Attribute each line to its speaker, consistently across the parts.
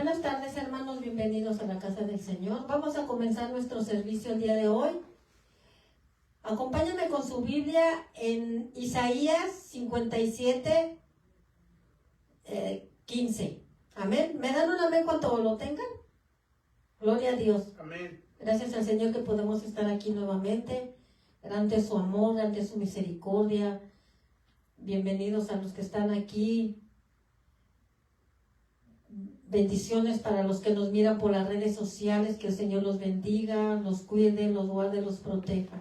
Speaker 1: Buenas tardes, hermanos, bienvenidos a la casa del Señor. Vamos a comenzar nuestro servicio el día de hoy. Acompáñame con su Biblia en Isaías 57, 15. Amén. ¿Me dan un amén cuando lo tengan? Gloria a Dios.
Speaker 2: Amén.
Speaker 1: Gracias al Señor que podemos estar aquí nuevamente, ante su amor, ante su misericordia. Bienvenidos a los que están aquí. Bendiciones para los que nos miran por las redes sociales. Que el Señor los bendiga, los cuide, los guarde, los proteja.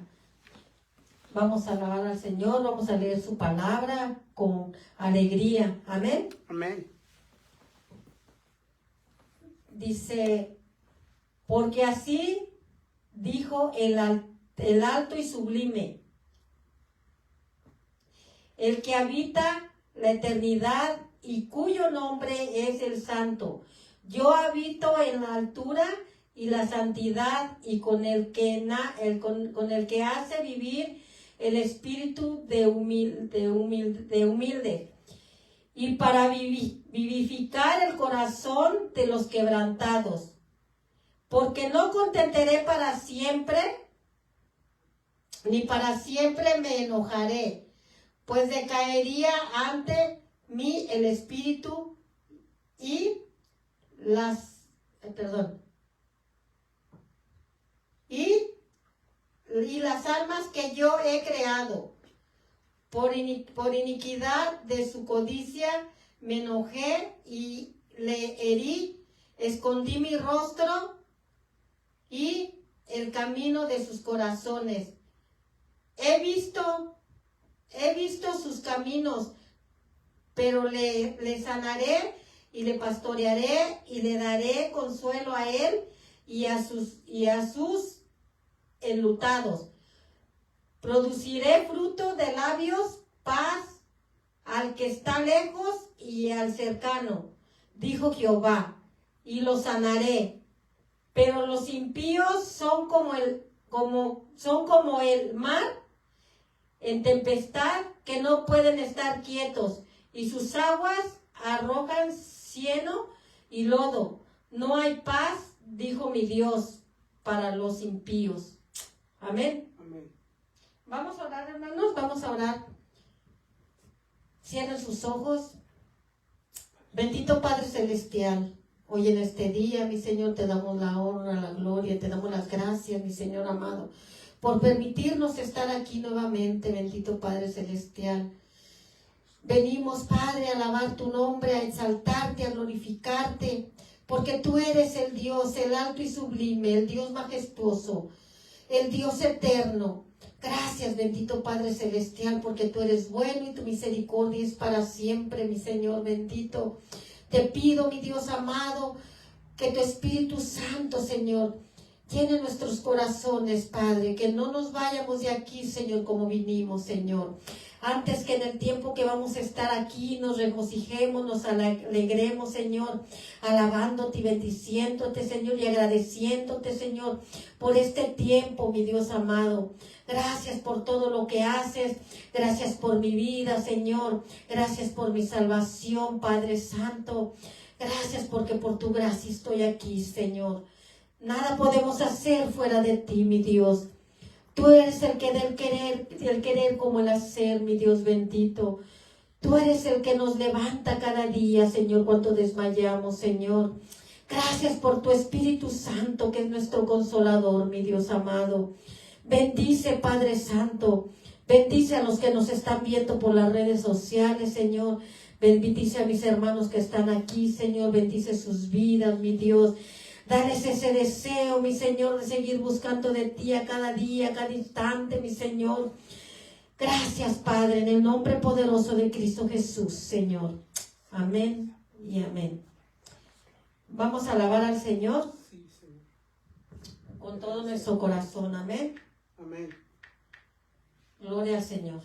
Speaker 1: Vamos a alabar al Señor, vamos a leer su palabra con alegría. Amén.
Speaker 2: Amén.
Speaker 1: Dice, porque así dijo el alto y sublime, el que habita la eternidad y cuyo nombre es el Santo. Yo habito en la altura y la santidad, y con el que hace vivir el espíritu de humilde, y para vivificar el corazón de los quebrantados. Porque no contentaré para siempre, ni para siempre me enojaré, pues decaería ante mí el espíritu y las almas que yo he creado. Por iniquidad de su codicia me enojé y le herí, escondí mi rostro y el camino de sus corazones. He visto sus caminos, pero le sanaré y le pastorearé y le daré consuelo a él y a sus enlutados. Produciré fruto de labios, paz al que está lejos y al cercano, dijo Jehová, y los sanaré. Pero los impíos son como el mar en tempestad, que no pueden estar quietos, y sus aguas arrojan cieno y lodo. No hay paz, dijo mi Dios, para los impíos. Amén.
Speaker 2: Amén.
Speaker 1: Vamos a orar, hermanos, vamos a orar. Cierren sus ojos. Bendito Padre Celestial, hoy en este día, mi Señor, te damos la honra, la gloria, te damos las gracias, mi Señor amado, por permitirnos estar aquí nuevamente, bendito Padre Celestial. Venimos, Padre, a alabar tu nombre, a exaltarte, a glorificarte, porque tú eres el Dios, el alto y sublime, el Dios majestuoso, el Dios eterno. Gracias, bendito Padre Celestial, porque tú eres bueno y tu misericordia es para siempre, mi Señor bendito. Te pido, mi Dios amado, que tu Espíritu Santo, Señor, llene nuestros corazones, Padre, que no nos vayamos de aquí, Señor, como vinimos, Señor. Antes que en el tiempo que vamos a estar aquí, nos regocijemos, nos alegremos, Señor, alabándote y bendiciéndote, Señor, y agradeciéndote, Señor, por este tiempo, mi Dios amado. Gracias por todo lo que haces. Gracias por mi vida, Señor. Gracias por mi salvación, Padre Santo. Gracias porque por tu gracia estoy aquí, Señor. Nada podemos hacer fuera de ti, mi Dios. Tú eres el que del querer como el hacer, mi Dios bendito. Tú eres el que nos levanta cada día, Señor, cuando desmayamos, Señor. Gracias por tu Espíritu Santo, que es nuestro consolador, mi Dios amado. Bendice, Padre Santo. Bendice a los que nos están viendo por las redes sociales, Señor. Bendice a mis hermanos que están aquí, Señor. Bendice sus vidas, mi Dios. Dales ese deseo, mi Señor, de seguir buscando de ti a cada día, a cada instante, mi Señor. Gracias, Padre, en el nombre poderoso de Cristo Jesús, Señor. Amén y amén. Vamos a alabar al Señor con todo nuestro corazón. Amén.
Speaker 2: Amén.
Speaker 1: Gloria al Señor.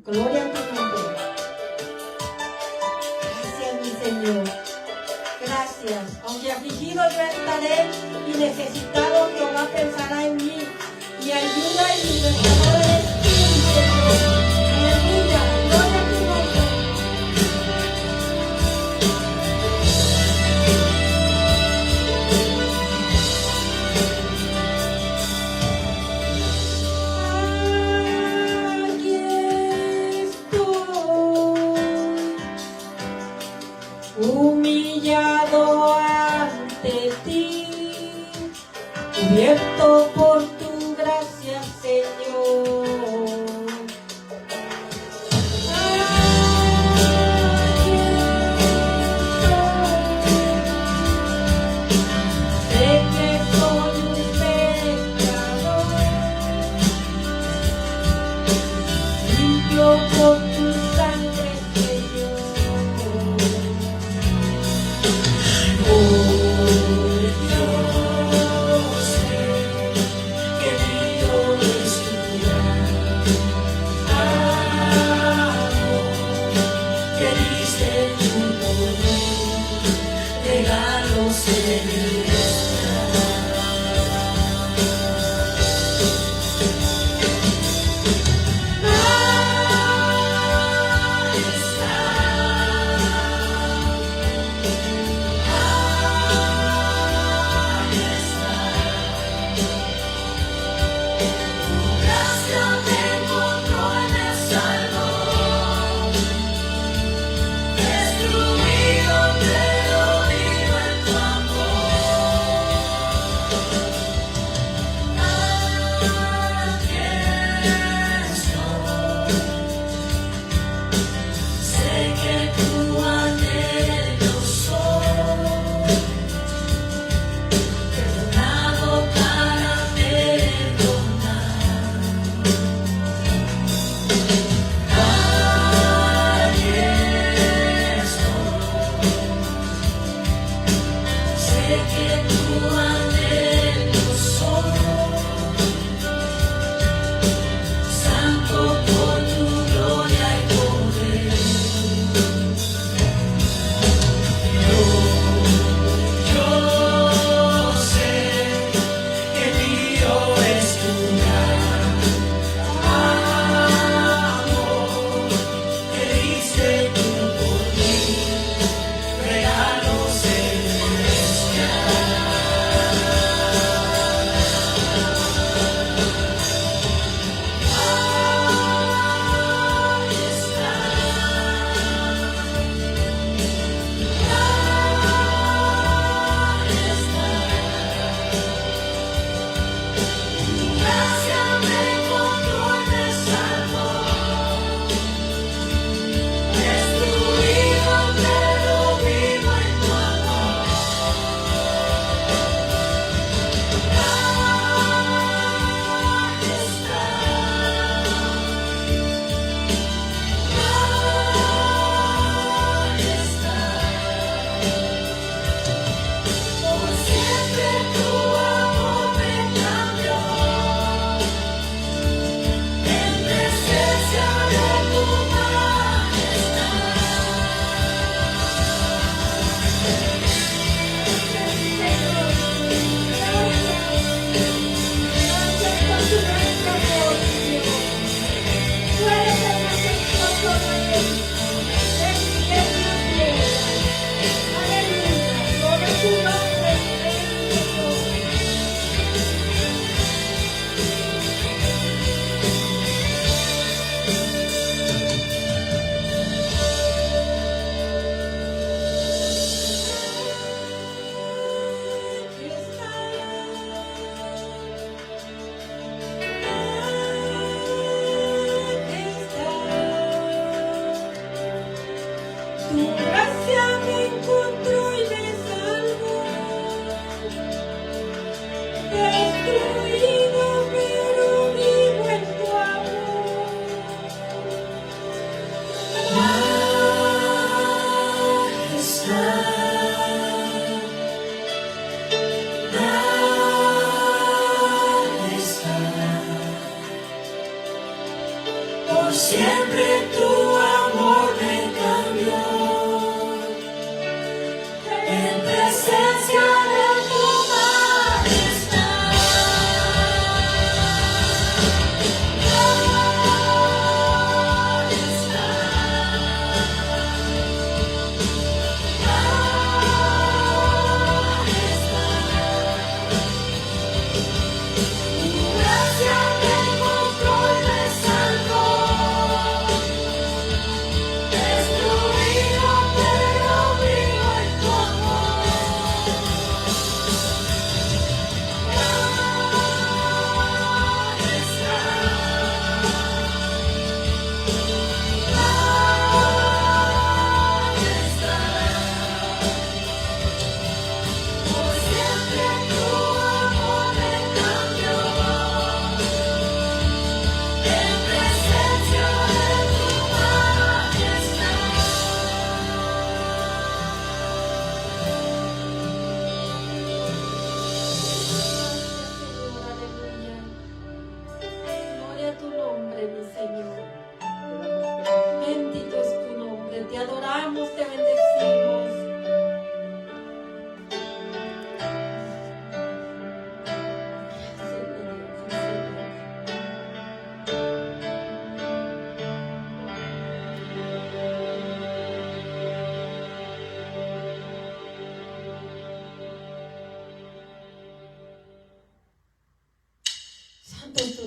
Speaker 1: Gloria a tu nombre. Gracias, mi Señor. Gracias. Aunque afligido yo estaré y necesitado, Jehová pensará en mí. Mi ayuda y mi restaurador eres tú, mi Señor. Aleluya. Gloria a tu nombre. Humillado ante ti, cubierto por tu gracia, Señor.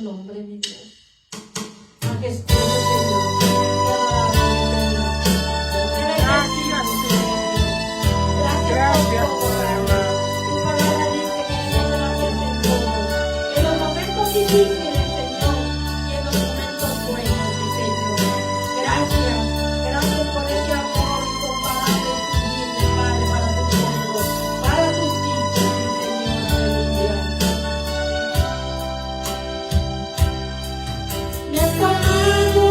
Speaker 1: nombre, mi Dios. Majestuoso Señor. Gracias por todo. Tu palabra dice que Dios gracias en todo. En los momentos difíciles, Señor, y en los momentos buenos, mi Señor. Gracias. Gracias por ese amor incomparable y sublime, Padre, para tu pueblo, para tus hijos, mi Señor. Aleluya. Me has amado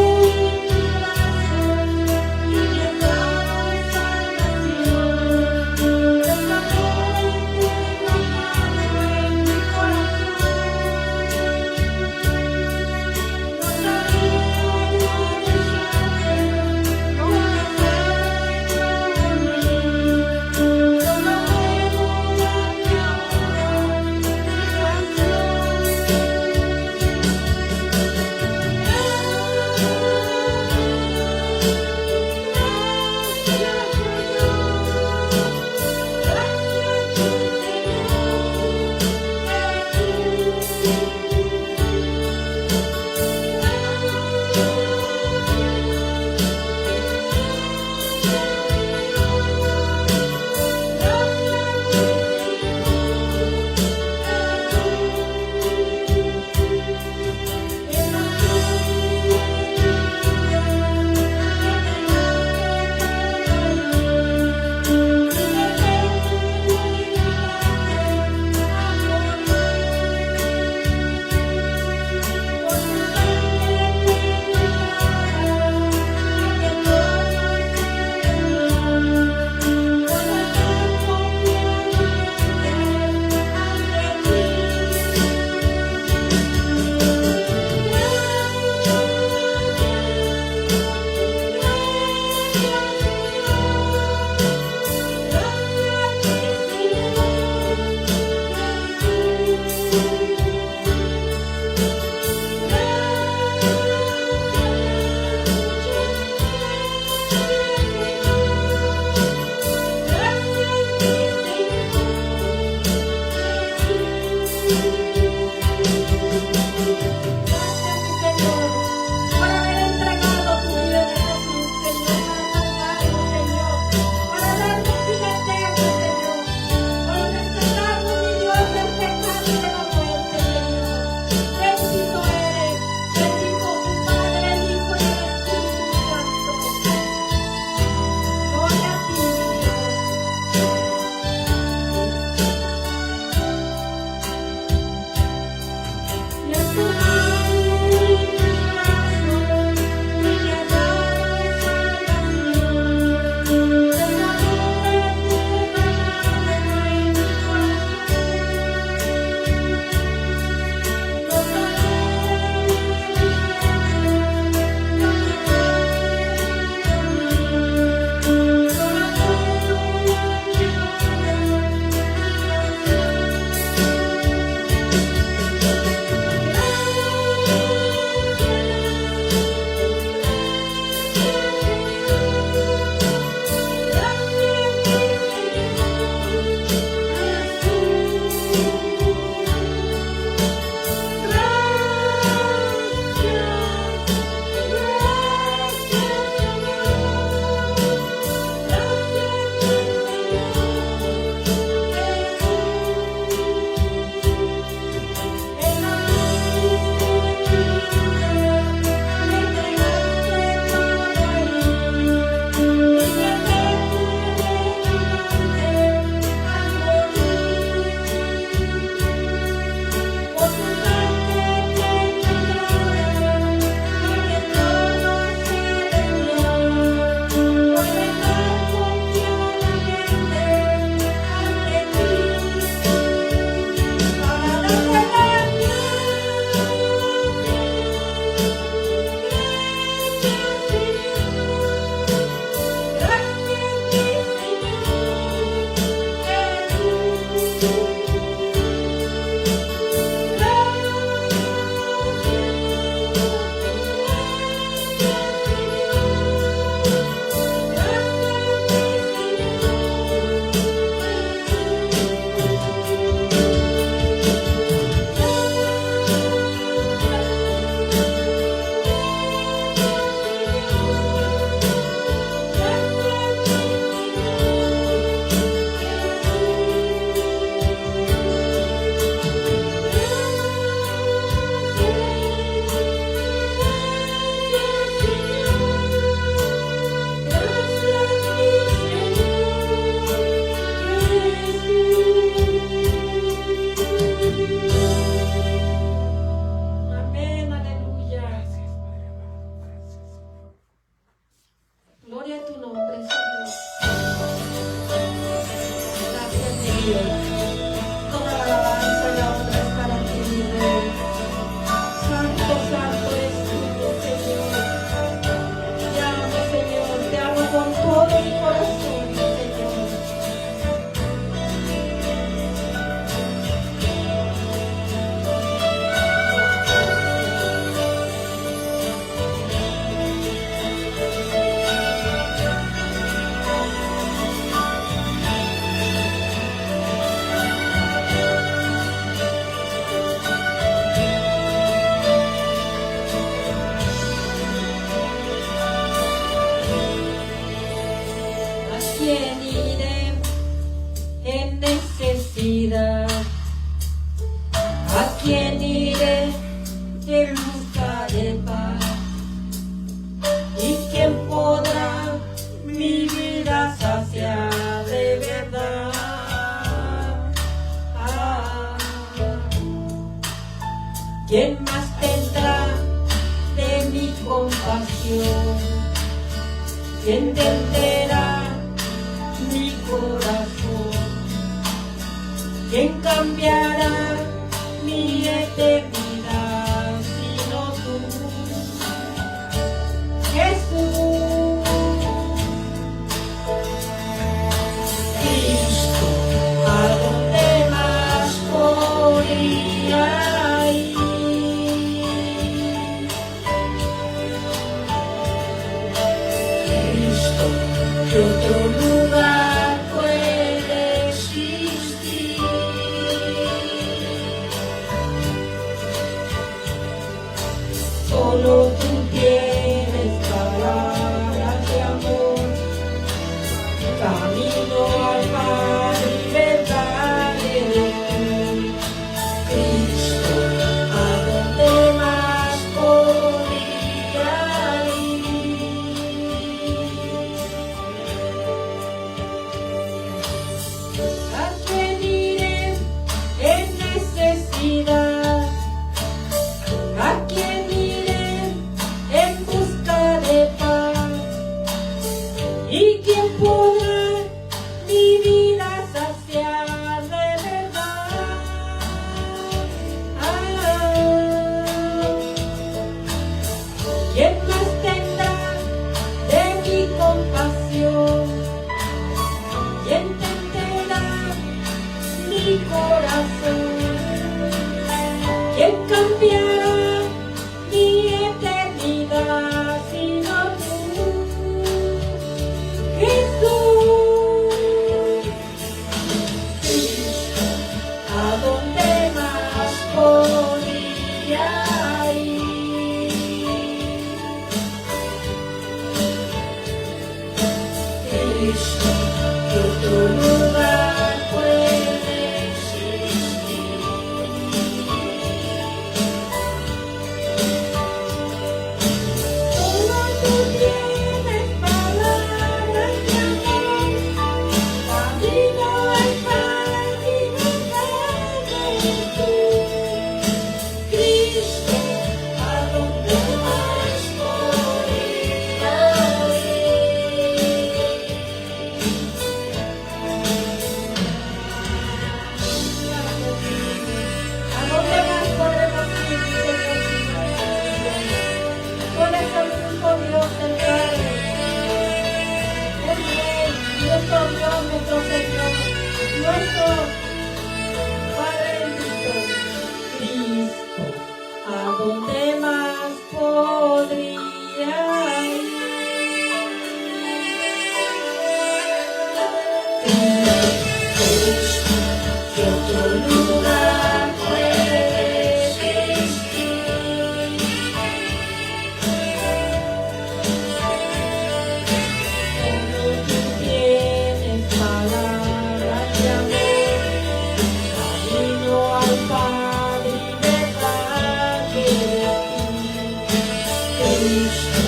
Speaker 1: Cristo,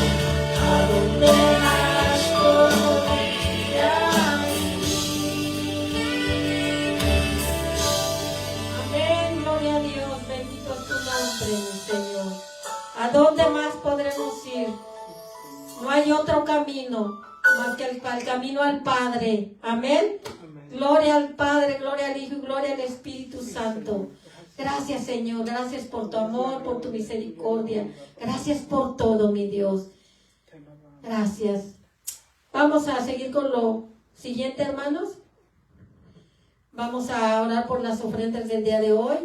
Speaker 1: ¿a dónde más podría ir? Amén, gloria a Dios, bendito es tu nombre, mi Señor. ¿A dónde más podremos ir? No hay otro camino más que el camino al Padre. Amén. Gloria al Padre, gloria al Hijo y gloria al Espíritu Santo. Gracias, Señor. Gracias por tu amor, por tu misericordia. Gracias por todo, mi Dios. Gracias. Vamos a seguir con lo siguiente, hermanos. Vamos a orar por las ofrendas del día de hoy.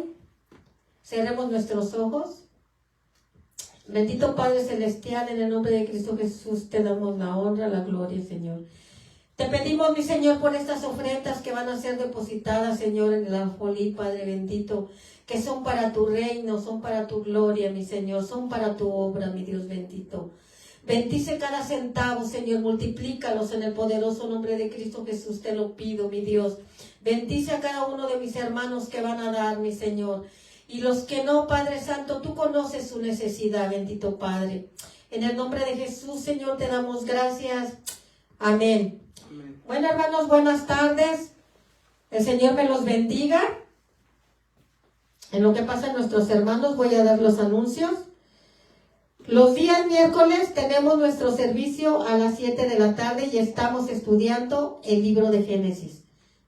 Speaker 1: Cerremos nuestros ojos. Bendito Padre Celestial, en el nombre de Cristo Jesús te damos la honra, la gloria, Señor. Te pedimos, mi Señor, por estas ofrendas que van a ser depositadas, Señor, en el alfolí, Padre bendito, que son para tu reino, son para tu gloria, mi Señor, son para tu obra, mi Dios bendito. Bendice cada centavo, Señor, multiplícalos en el poderoso nombre de Cristo Jesús, te lo pido, mi Dios. Bendice a cada uno de mis hermanos que van a dar, mi Señor. Y los que no, Padre Santo, tú conoces su necesidad, bendito Padre. En el nombre de Jesús, Señor, te damos gracias. Amén. Amén. Bueno, hermanos, buenas tardes. El Señor me los bendiga. En lo que pasan nuestros hermanos, voy a dar los anuncios. Los días miércoles tenemos nuestro servicio a las 7 de la tarde y estamos estudiando el libro de Génesis.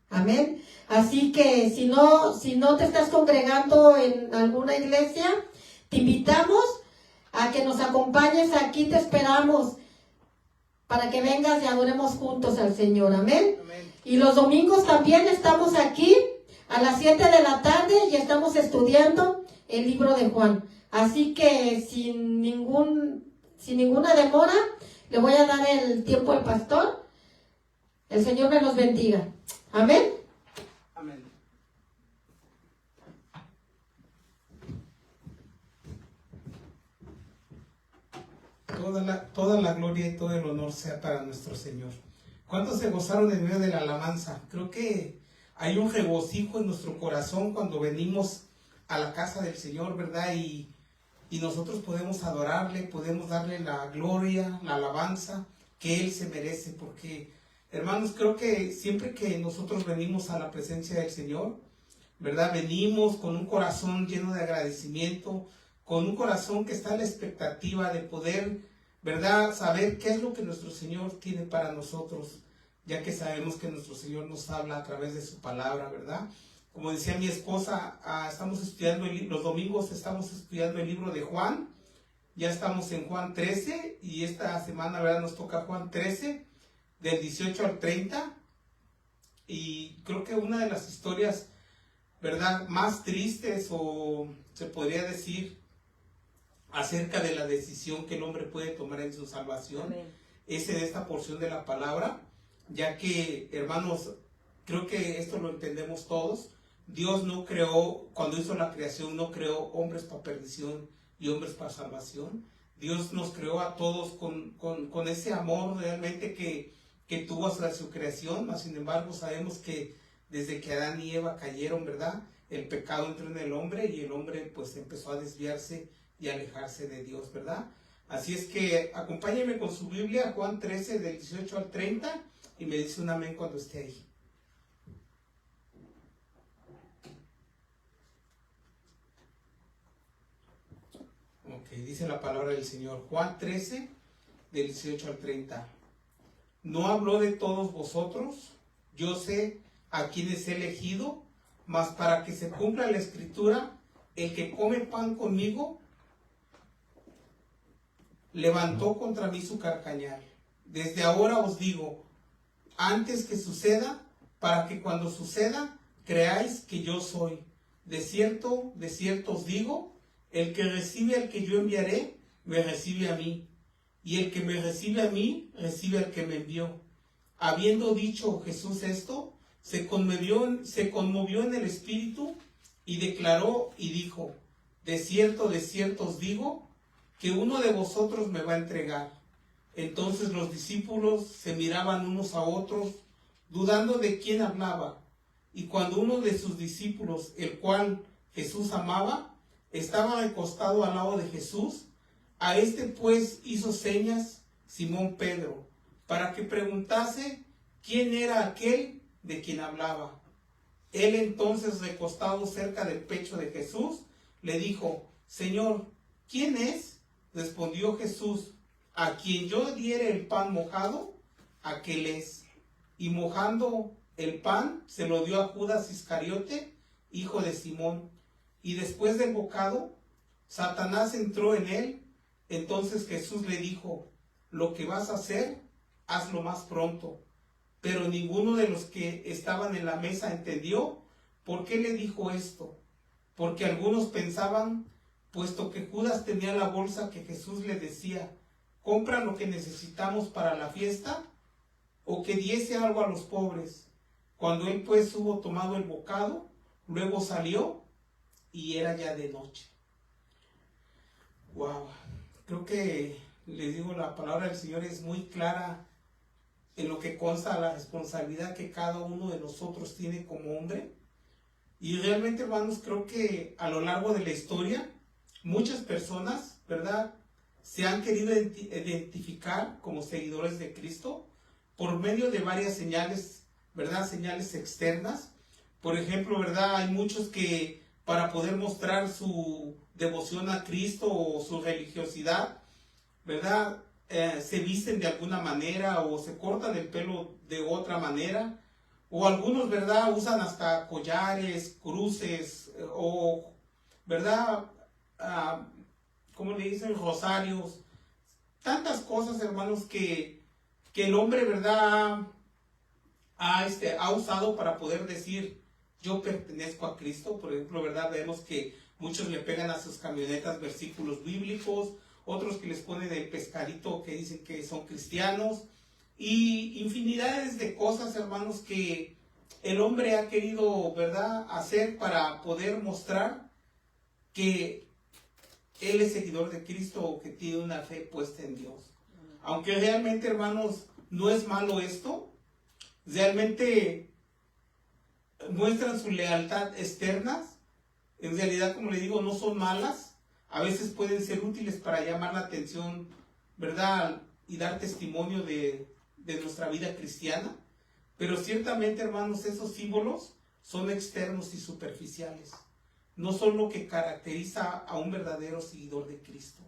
Speaker 1: Amén. Así que si no te estás congregando en alguna iglesia, te invitamos a que nos acompañes. Aquí te esperamos para que vengas y adoremos juntos al Señor. Amén. Amén. Y los domingos también estamos aquí a las 7 de la tarde y estamos estudiando el libro de Juan. Así que sin ninguna demora, le voy a dar el tiempo al pastor. El Señor me los bendiga. Amén.
Speaker 2: Amén. Toda la gloria y todo el honor sea para nuestro Señor. ¿Cuántos se gozaron en medio de la alabanza? Creo que hay un regocijo en nuestro corazón cuando venimos a la casa del Señor, ¿verdad? Y nosotros podemos adorarle, podemos darle la gloria, la alabanza que Él se merece, porque, hermanos, creo que siempre que nosotros venimos a la presencia del Señor, ¿verdad? Venimos con un corazón lleno de agradecimiento, con un corazón que está a la expectativa de poder, ¿verdad?, saber qué es lo que nuestro Señor tiene para nosotros, ya que sabemos que nuestro Señor nos habla a través de su palabra, ¿verdad? Como decía mi esposa, estamos estudiando los domingos estamos estudiando el libro de Juan. Ya estamos en Juan 13 y esta semana, ¿verdad?, nos toca Juan 13, del 18 al 30. Y creo que una de las historias, ¿verdad?, más tristes, o se podría decir, acerca de la decisión que el hombre puede tomar en su salvación, Amén, es en esta porción de la palabra, ya que, hermanos, creo que esto lo entendemos todos. Dios no creó, cuando hizo la creación, no creó hombres para perdición y hombres para salvación. Dios nos creó a todos con ese amor realmente que tuvo hacia su creación, mas sin embargo sabemos que desde que Adán y Eva cayeron, ¿verdad?, el pecado entró en el hombre y el hombre pues empezó a desviarse y alejarse de Dios, ¿verdad? Así es que acompáñenme con su Biblia, Juan 13, del 18 al 30, y me dice un amén cuando esté ahí. Ok, dice la palabra del Señor. Juan 13, del 18 al 30. No habló de todos vosotros, yo sé a quienes he elegido, mas para que se cumpla la escritura, el que come pan conmigo, levantó contra mí su carcañal. Desde ahora os digo, antes que suceda, para que cuando suceda, creáis que yo soy. De cierto os digo, el que recibe al que yo enviaré, me recibe a mí. Y el que me recibe a mí, recibe al que me envió. Habiendo dicho Jesús esto, se conmovió en el espíritu y declaró y dijo, de cierto os digo, que uno de vosotros me va a entregar. Entonces los discípulos se miraban unos a otros, dudando de quién hablaba. Y cuando uno de sus discípulos, el cual Jesús amaba, estaba recostado al lado de Jesús, A este pues hizo señas Simón Pedro, para que preguntase quién era aquel de quien hablaba. Él entonces, recostado cerca del pecho de Jesús, le dijo: Señor, ¿quién es? Respondió Jesús: a quien yo diere el pan mojado, aquel es. Y mojando el pan, se lo dio a Judas Iscariote, hijo de Simón. Y después del bocado, Satanás entró en él. Entonces Jesús le dijo: lo que vas a hacer, hazlo más pronto. Pero ninguno de los que estaban en la mesa entendió por qué le dijo esto. Porque algunos pensaban, puesto que Judas tenía la bolsa, que Jesús le decía: compra lo que necesitamos para la fiesta, o que diese algo a los pobres. Cuando él pues hubo tomado el bocado, luego salió y era ya de noche. Wow, creo que les digo, la palabra del Señor es muy clara en lo que consta la responsabilidad que cada uno de nosotros tiene como hombre. Y realmente, hermanos, creo que a lo largo de la historia, muchas personas, ¿verdad?, se han querido identificar como seguidores de Cristo por medio de varias señales, ¿verdad?, señales externas. Por ejemplo, ¿verdad?, hay muchos que para poder mostrar su devoción a Cristo o su religiosidad, ¿verdad?, se visten de alguna manera o se cortan el pelo de otra manera, o algunos, ¿verdad?, usan hasta collares, cruces, o, ¿verdad?, ¿cómo le dicen?, rosarios, tantas cosas, hermanos, que el hombre, ¿verdad?, ha usado para poder decir: yo pertenezco a Cristo. Por ejemplo, ¿verdad?, vemos que muchos le pegan a sus camionetas versículos bíblicos, otros que les ponen el pescadito que dicen que son cristianos, y infinidades de cosas, hermanos, que el hombre ha querido, ¿verdad?, hacer para poder mostrar que él es seguidor de Cristo o que tiene una fe puesta en Dios. Aunque realmente, hermanos, no es malo esto, realmente muestran su lealtad externas. En realidad, como le digo, no son malas. A veces pueden ser útiles para llamar la atención, ¿verdad?, y dar testimonio de nuestra vida cristiana. Pero ciertamente, hermanos, esos símbolos son externos y superficiales. No son lo que caracteriza a un verdadero seguidor de Cristo.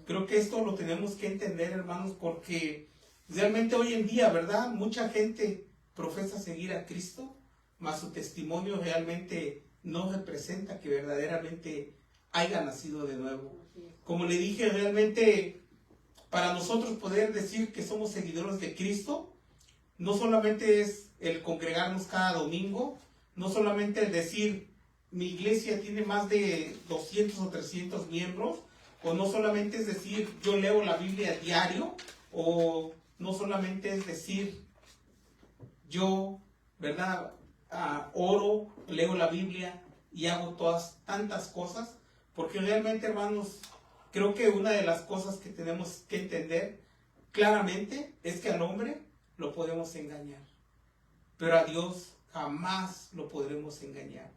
Speaker 2: Creo que esto lo tenemos que entender, hermanos, porque realmente hoy en día, ¿verdad?, mucha gente profesa seguir a Cristo, mas su testimonio realmente no representa que verdaderamente haya nacido de nuevo. Como le dije, realmente para nosotros poder decir que somos seguidores de Cristo, no solamente es el congregarnos cada domingo, no solamente el decir: mi iglesia tiene más de 200 o 300 miembros, o no solamente es decir: yo leo la Biblia diario, o no solamente es decir: yo, ¿verdad?, oro, leo la Biblia y hago todas tantas cosas. Porque realmente, hermanos, creo que una de las cosas que tenemos que entender claramente es que al hombre lo podemos engañar, pero a Dios jamás lo podremos engañar.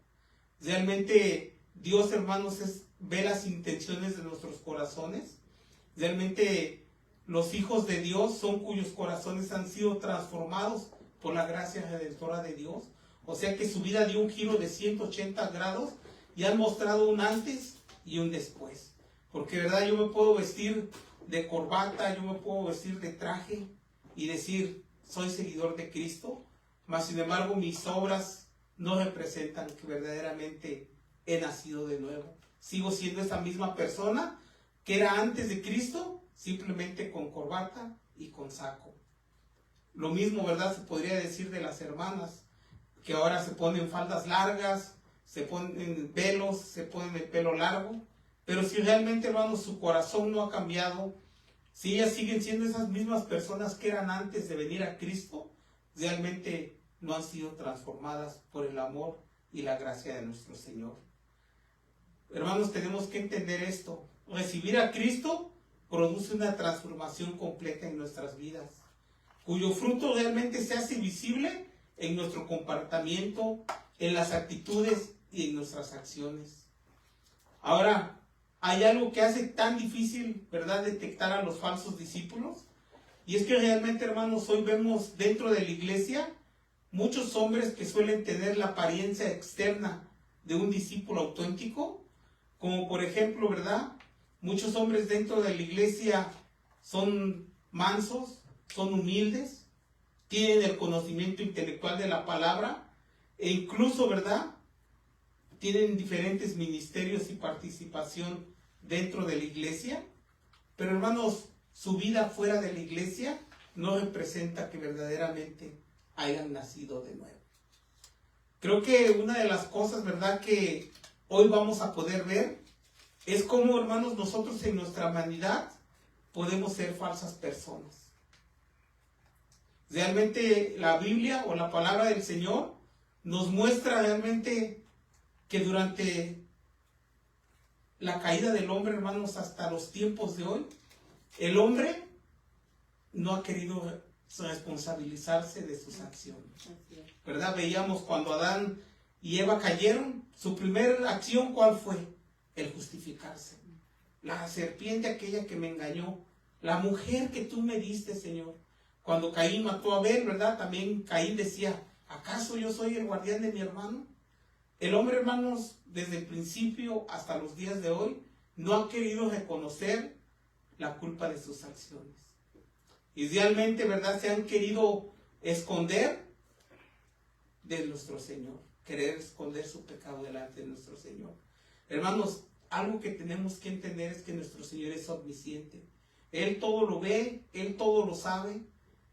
Speaker 2: Realmente Dios, hermanos, ve las intenciones de nuestros corazones. Realmente los hijos de Dios son cuyos corazones han sido transformados por la gracia redentora de Dios. O sea que su vida dio un giro de 180 grados y han mostrado un antes y un después. Porque, ¿verdad?, yo me puedo vestir de corbata, yo me puedo vestir de traje y decir: soy seguidor de Cristo, mas sin embargo mis obras no representan que verdaderamente he nacido de nuevo. Sigo siendo esa misma persona que era antes de Cristo, simplemente con corbata y con saco. Lo mismo, ¿verdad?, se podría decir de las hermanas, que ahora se ponen faldas largas, se ponen velos, se ponen el pelo largo. Pero si realmente, hermanos, su corazón no ha cambiado, si ellas siguen siendo esas mismas personas que eran antes de venir a Cristo, realmente no han sido transformadas por el amor y la gracia de nuestro Señor. Hermanos, tenemos que entender esto. Recibir a Cristo produce una transformación completa en nuestras vidas, cuyo fruto realmente se hace visible en nuestro comportamiento, en las actitudes y en nuestras acciones. Ahora, hay algo que hace tan difícil, ¿verdad?, detectar a los falsos discípulos. Y es que realmente, hermanos, hoy vemos dentro de la iglesia muchos hombres que suelen tener la apariencia externa de un discípulo auténtico, como por ejemplo, ¿verdad?, muchos hombres dentro de la iglesia son mansos, son humildes, tienen el conocimiento intelectual de la palabra e incluso, ¿verdad?, tienen diferentes ministerios y participación dentro de la iglesia. Pero hermanos, su vida fuera de la iglesia no representa que verdaderamente hayan nacido de nuevo. Creo que una de las cosas, ¿verdad?, que hoy vamos a poder ver es cómo, hermanos, nosotros en nuestra humanidad podemos ser falsas personas. Realmente la Biblia o la palabra del Señor nos muestra realmente que durante la caída del hombre, hermanos, hasta los tiempos de hoy, el hombre no ha querido responsabilizarse de sus acciones, ¿verdad? Veíamos cuando Adán y Eva cayeron, su primera acción, ¿cuál fue? El justificarse. La serpiente aquella que me engañó, la mujer que tú me diste, Señor. Cuando Caín mató a Abel, ¿verdad?, también Caín decía, ¿acaso yo soy el guardián de mi hermano? El hombre, hermanos, desde el principio hasta los días de hoy, no ha querido reconocer la culpa de sus acciones. Idealmente, ¿verdad?, se han querido esconder de nuestro Señor, querer esconder su pecado delante de nuestro Señor. Hermanos, algo que tenemos que entender es que nuestro Señor es omnisciente. Él todo lo ve, Él todo lo sabe,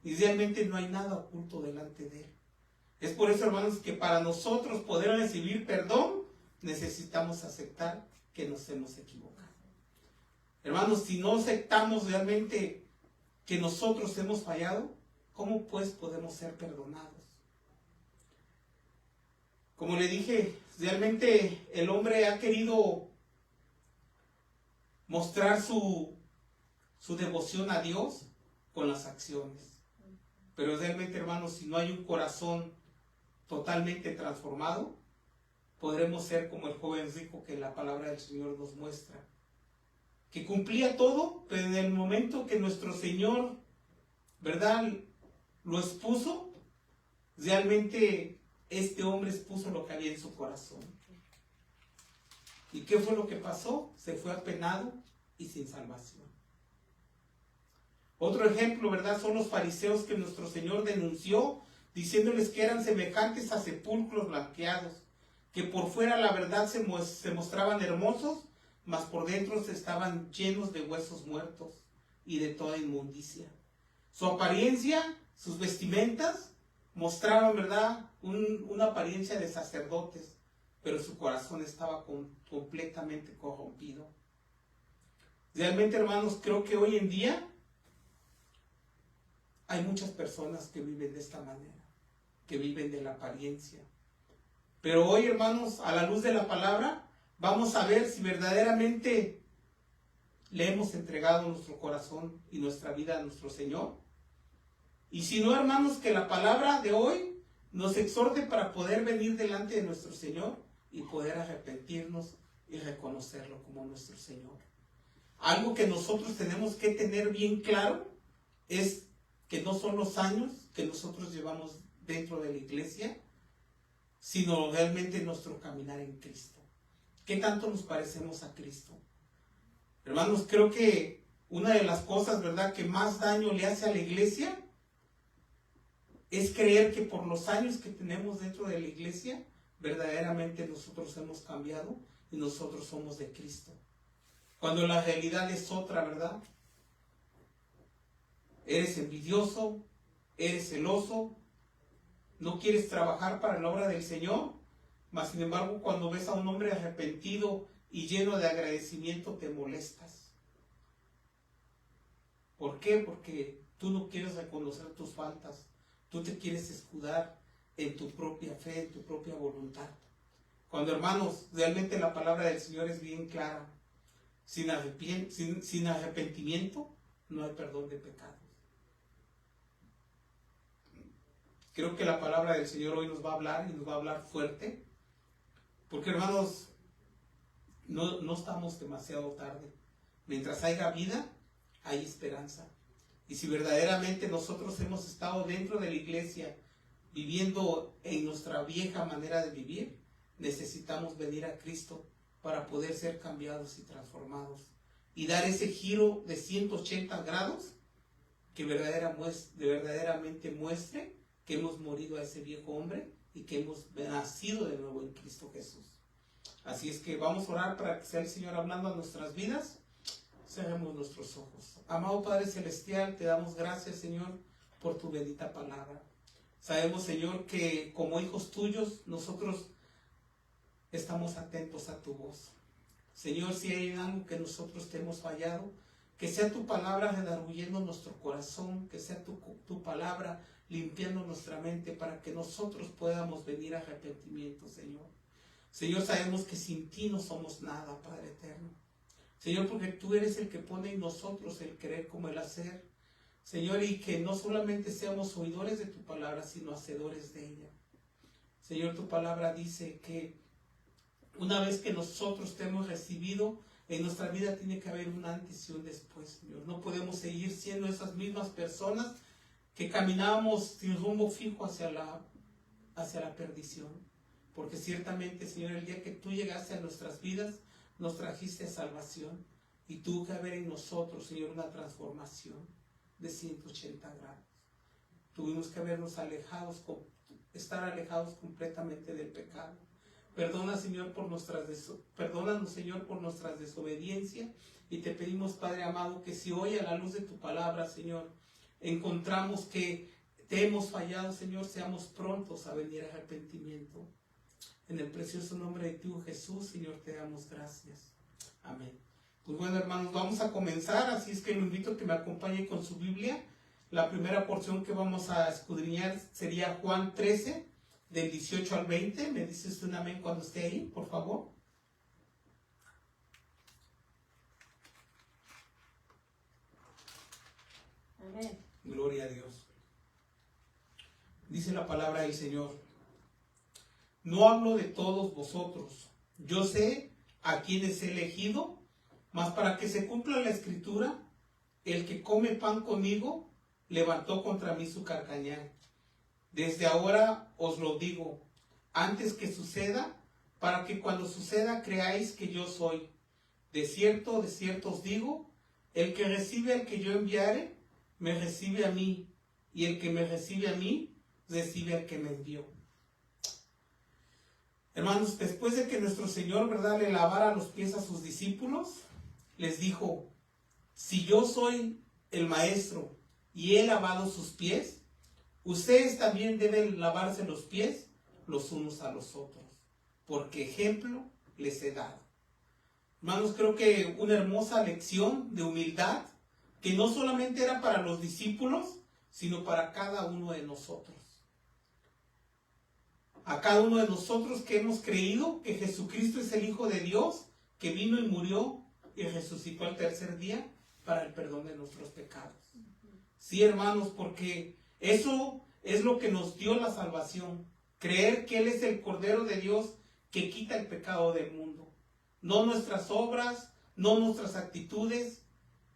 Speaker 2: y realmente no hay nada oculto delante de Él. Es por eso, hermanos, que para nosotros poder recibir perdón, necesitamos aceptar que nos hemos equivocado. Hermanos, si no aceptamos realmente que nosotros hemos fallado, ¿cómo pues podemos ser perdonados? Como le dije, realmente el hombre ha querido mostrar su devoción a Dios con las acciones. Pero realmente, hermanos, si no hay un corazón totalmente transformado, podremos ser como el joven rico que la palabra del Señor nos muestra, que cumplía todo, pero en el momento que nuestro Señor, ¿verdad?, lo expuso, realmente este hombre expuso lo que había en su corazón. ¿Y qué fue lo que pasó? Se fue apenado y sin salvación. Otro ejemplo, ¿verdad?, son los fariseos que nuestro Señor denunció, diciéndoles que eran semejantes a sepulcros blanqueados, que por fuera la verdad se mostraban hermosos, mas por dentro estaban llenos de huesos muertos y de toda inmundicia. Su apariencia, sus vestimentas, mostraban, ¿verdad?, una apariencia de sacerdotes, pero su corazón estaba completamente corrompido. Realmente, hermanos, creo que hoy en día hay muchas personas que viven de esta manera, que viven de la apariencia. Pero hoy, hermanos, a la luz de la palabra, vamos a ver si verdaderamente le hemos entregado nuestro corazón y nuestra vida a nuestro Señor. Y si no, hermanos, que la palabra de hoy nos exhorte para poder venir delante de nuestro Señor y poder arrepentirnos y reconocerlo como nuestro Señor. Algo que nosotros tenemos que tener bien claro es que no son los años que nosotros llevamos dentro de la iglesia, sino realmente nuestro caminar en Cristo. ¿Qué tanto nos parecemos a Cristo? Hermanos, creo que una de las cosas, ¿verdad?, que más daño le hace a la iglesia es creer que por los años que tenemos dentro de la iglesia, verdaderamente nosotros hemos cambiado y nosotros somos de Cristo. Cuando la realidad es otra, ¿verdad? Eres envidioso, eres celoso, no quieres trabajar para la obra del Señor, mas sin embargo cuando ves a un hombre arrepentido y lleno de agradecimiento te molestas. ¿Por qué? Porque tú no quieres reconocer tus faltas, tú te quieres escudar en tu propia fe, en tu propia voluntad. Cuando, hermanos, realmente la palabra del Señor es bien clara, sin arrepentimiento no hay perdón de pecados. Creo que la palabra del Señor hoy nos va a hablar y nos va a hablar fuerte. Porque, hermanos, no estamos demasiado tarde. Mientras haya vida, hay esperanza. Y si verdaderamente nosotros hemos estado dentro de la iglesia, viviendo en nuestra vieja manera de vivir, necesitamos venir a Cristo para poder ser cambiados y transformados. Y dar ese giro de 180 grados que verdaderamente muestre que hemos morido a ese viejo hombre y que hemos nacido de nuevo en Cristo Jesús. Así es que vamos a orar para que sea el Señor hablando a nuestras vidas. Cerremos nuestros ojos. Amado Padre Celestial, te damos gracias, Señor, por tu bendita palabra. Sabemos, Señor, que como hijos tuyos, nosotros estamos atentos a tu voz. Señor, si hay algo que nosotros te hemos fallado, que sea tu palabra redarguyendo nuestro corazón, que sea tu palabra limpiando nuestra mente para que nosotros podamos venir a arrepentimiento, Señor. Señor, sabemos que sin ti no somos nada, Padre eterno. Señor, porque tú eres el que pone en nosotros el querer como el hacer. Señor, y que no solamente seamos oidores de tu palabra, sino hacedores de ella. Señor, tu palabra dice que una vez que nosotros te hemos recibido, en nuestra vida tiene que haber un antes y un después, Señor. No podemos seguir siendo esas mismas personas que caminábamos sin rumbo fijo hacia la perdición. Porque ciertamente, Señor, el día que tú llegaste a nuestras vidas, nos trajiste salvación. Y tuvo que haber en nosotros, Señor, una transformación de 180 grados. Tuvimos que habernos estar alejados completamente del pecado. Perdónanos, Señor, por nuestras desobediencias, y te pedimos, Padre amado, que si hoy a la luz de tu palabra, Señor, encontramos que te hemos fallado, Señor, seamos prontos a venir a arrepentimiento. En el precioso nombre de tu Jesús, Señor, te damos gracias. Amén. Pues bueno, hermanos, vamos a comenzar, así es que lo invito a que me acompañe con su Biblia. La primera porción que vamos a escudriñar sería Juan 13, del 18 al 20. Me dices un amén cuando esté ahí, por favor.
Speaker 1: Amén.
Speaker 2: Gloria a Dios. Dice la palabra del Señor: no hablo de todos vosotros, yo sé a quienes he elegido, mas para que se cumpla la escritura, el que come pan conmigo levantó contra mí su carcañal. Desde ahora os lo digo, antes que suceda, para que cuando suceda creáis que yo soy. De cierto os digo, el que recibe al que yo enviare, me recibe a mí, y el que me recibe a mí, recibe al que me envió. Hermanos, después de que nuestro Señor, ¿verdad?, le lavara los pies a sus discípulos, les dijo: si yo soy el maestro y he lavado sus pies, ustedes también deben lavarse los pies los unos a los otros, porque ejemplo les he dado. Hermanos, creo que una hermosa lección de humildad, que no solamente era para los discípulos, sino para cada uno de nosotros. A cada uno de nosotros que hemos creído que Jesucristo es el Hijo de Dios, que vino y murió y resucitó al tercer día para el perdón de nuestros pecados. Sí, hermanos, porque eso es lo que nos dio la salvación. Creer que Él es el Cordero de Dios que quita el pecado del mundo. No nuestras obras, no nuestras actitudes,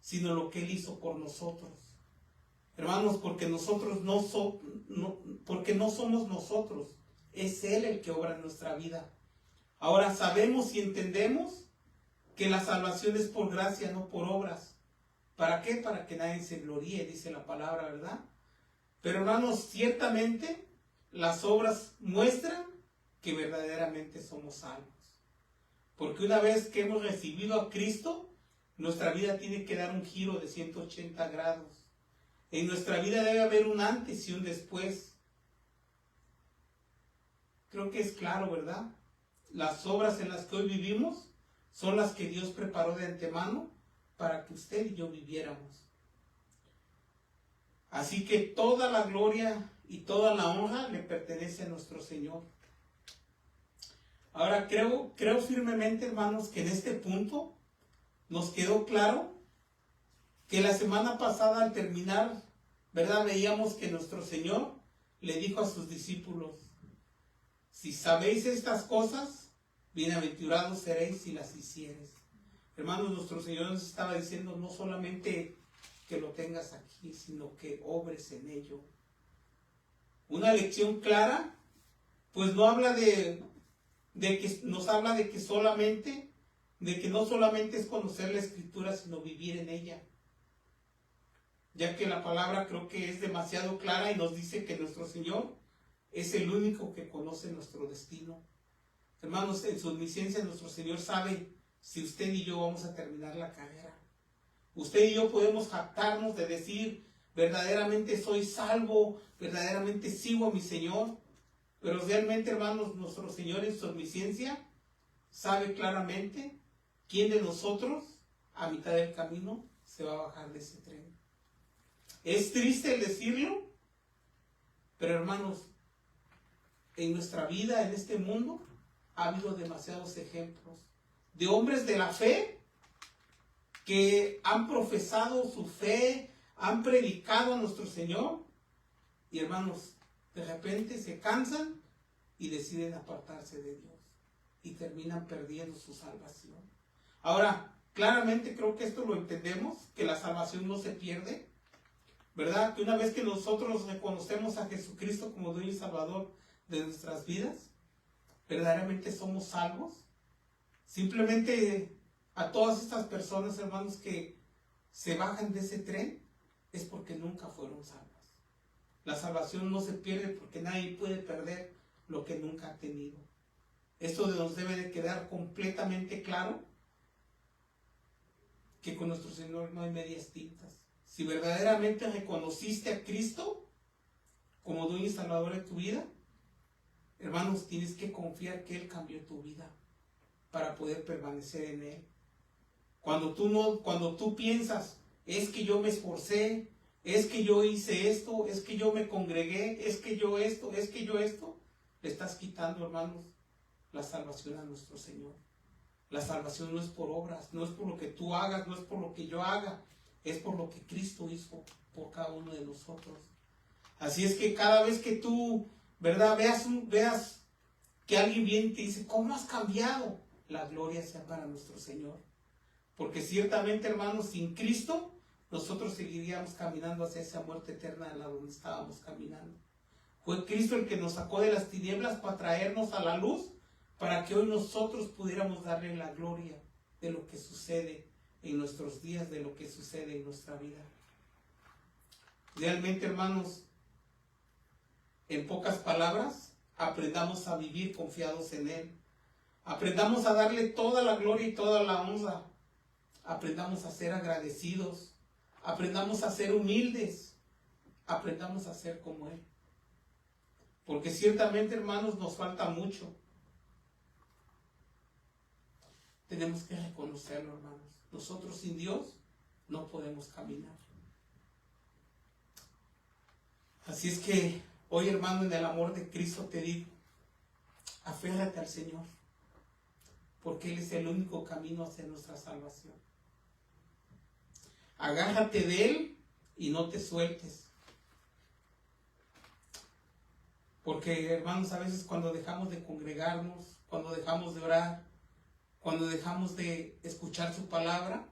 Speaker 2: sino lo que Él hizo por nosotros. Hermanos, porque nosotros porque no somos nosotros, es Él el que obra en nuestra vida. Ahora sabemos y entendemos que la salvación es por gracia, no por obras. ¿Para qué? Para que nadie se gloríe, dice la palabra, ¿verdad? Pero hermanos, ciertamente las obras muestran que verdaderamente somos salvos. Porque una vez que hemos recibido a Cristo, nuestra vida tiene que dar un giro de 180 grados. En nuestra vida debe haber un antes y un después. Creo que es claro, ¿verdad? Las obras en las que hoy vivimos son las que Dios preparó de antemano para que usted y yo viviéramos. Así que toda la gloria y toda la honra le pertenece a nuestro Señor. Ahora creo firmemente, hermanos, que en este punto nos quedó claro que la semana pasada, al terminar, ¿verdad?, veíamos que nuestro Señor le dijo a sus discípulos: si sabéis estas cosas, bienaventurados seréis si las hicieres. Hermanos, nuestro Señor nos estaba diciendo no solamente que lo tengas aquí, sino que obres en ello. Una lección clara, pues no habla de que nos habla de que no solamente es conocer la Escritura, sino vivir en ella. Ya que la palabra creo que es demasiado clara y nos dice que nuestro Señor es el único que conoce nuestro destino. Hermanos, en su omnisciencia nuestro Señor sabe si usted y yo vamos a terminar la carrera. Usted y yo podemos jactarnos de decir, verdaderamente soy salvo, verdaderamente sigo a mi Señor. Pero realmente, hermanos, nuestro Señor en su omnisciencia sabe claramente quién de nosotros a mitad del camino se va a bajar de ese tren. Es triste el decirlo, pero hermanos, en nuestra vida, en este mundo, ha habido demasiados ejemplos de hombres de la fe que han profesado su fe, han predicado a nuestro Señor y hermanos, de repente se cansan y deciden apartarse de Dios y terminan perdiendo su salvación. Ahora, claramente creo que esto lo entendemos, que la salvación no se pierde, ¿verdad? Que una vez que nosotros reconocemos a Jesucristo como Dueño y Salvador de nuestras vidas, verdaderamente somos salvos. Simplemente a todas estas personas, hermanos, que se bajan de ese tren, es porque nunca fueron salvas. La salvación no se pierde porque nadie puede perder lo que nunca ha tenido. Esto nos debe de quedar completamente claro, que con nuestro Señor no hay medias tintas. Si verdaderamente reconociste a Cristo como Dueño y Salvador de tu vida, hermanos, tienes que confiar que Él cambió tu vida para poder permanecer en Él. Cuando tú piensas, es que yo me esforcé, es que yo hice esto, es que yo me congregué, es que yo esto, le estás quitando, hermanos, la salvación a nuestro Señor. La salvación no es por obras, no es por lo que tú hagas, no es por lo que yo haga, es por lo que Cristo hizo por cada uno de nosotros. Así es que cada vez que tú, ¿verdad?, veas que alguien viene y te dice, ¿cómo has cambiado? La gloria sea para nuestro Señor. Porque ciertamente, hermanos, sin Cristo, nosotros seguiríamos caminando hacia esa muerte eterna a la donde estábamos caminando. Fue Cristo el que nos sacó de las tinieblas para traernos a la luz, para que hoy nosotros pudiéramos darle la gloria de lo que sucede en nuestros días, de lo que sucede en nuestra vida. Realmente, hermanos, en pocas palabras, aprendamos a vivir confiados en Él. Aprendamos a darle toda la gloria y toda la honra. Aprendamos a ser agradecidos. Aprendamos a ser humildes. Aprendamos a ser como Él. Porque ciertamente, hermanos, nos falta mucho. Tenemos que reconocerlo, hermanos. Nosotros sin Dios no podemos caminar. Así es que hoy, hermano, en el amor de Cristo te digo, aférrate al Señor, porque Él es el único camino hacia nuestra salvación. Agárrate de Él y no te sueltes. Porque, hermanos, a veces cuando dejamos de congregarnos, cuando dejamos de orar, cuando dejamos de escuchar su palabra,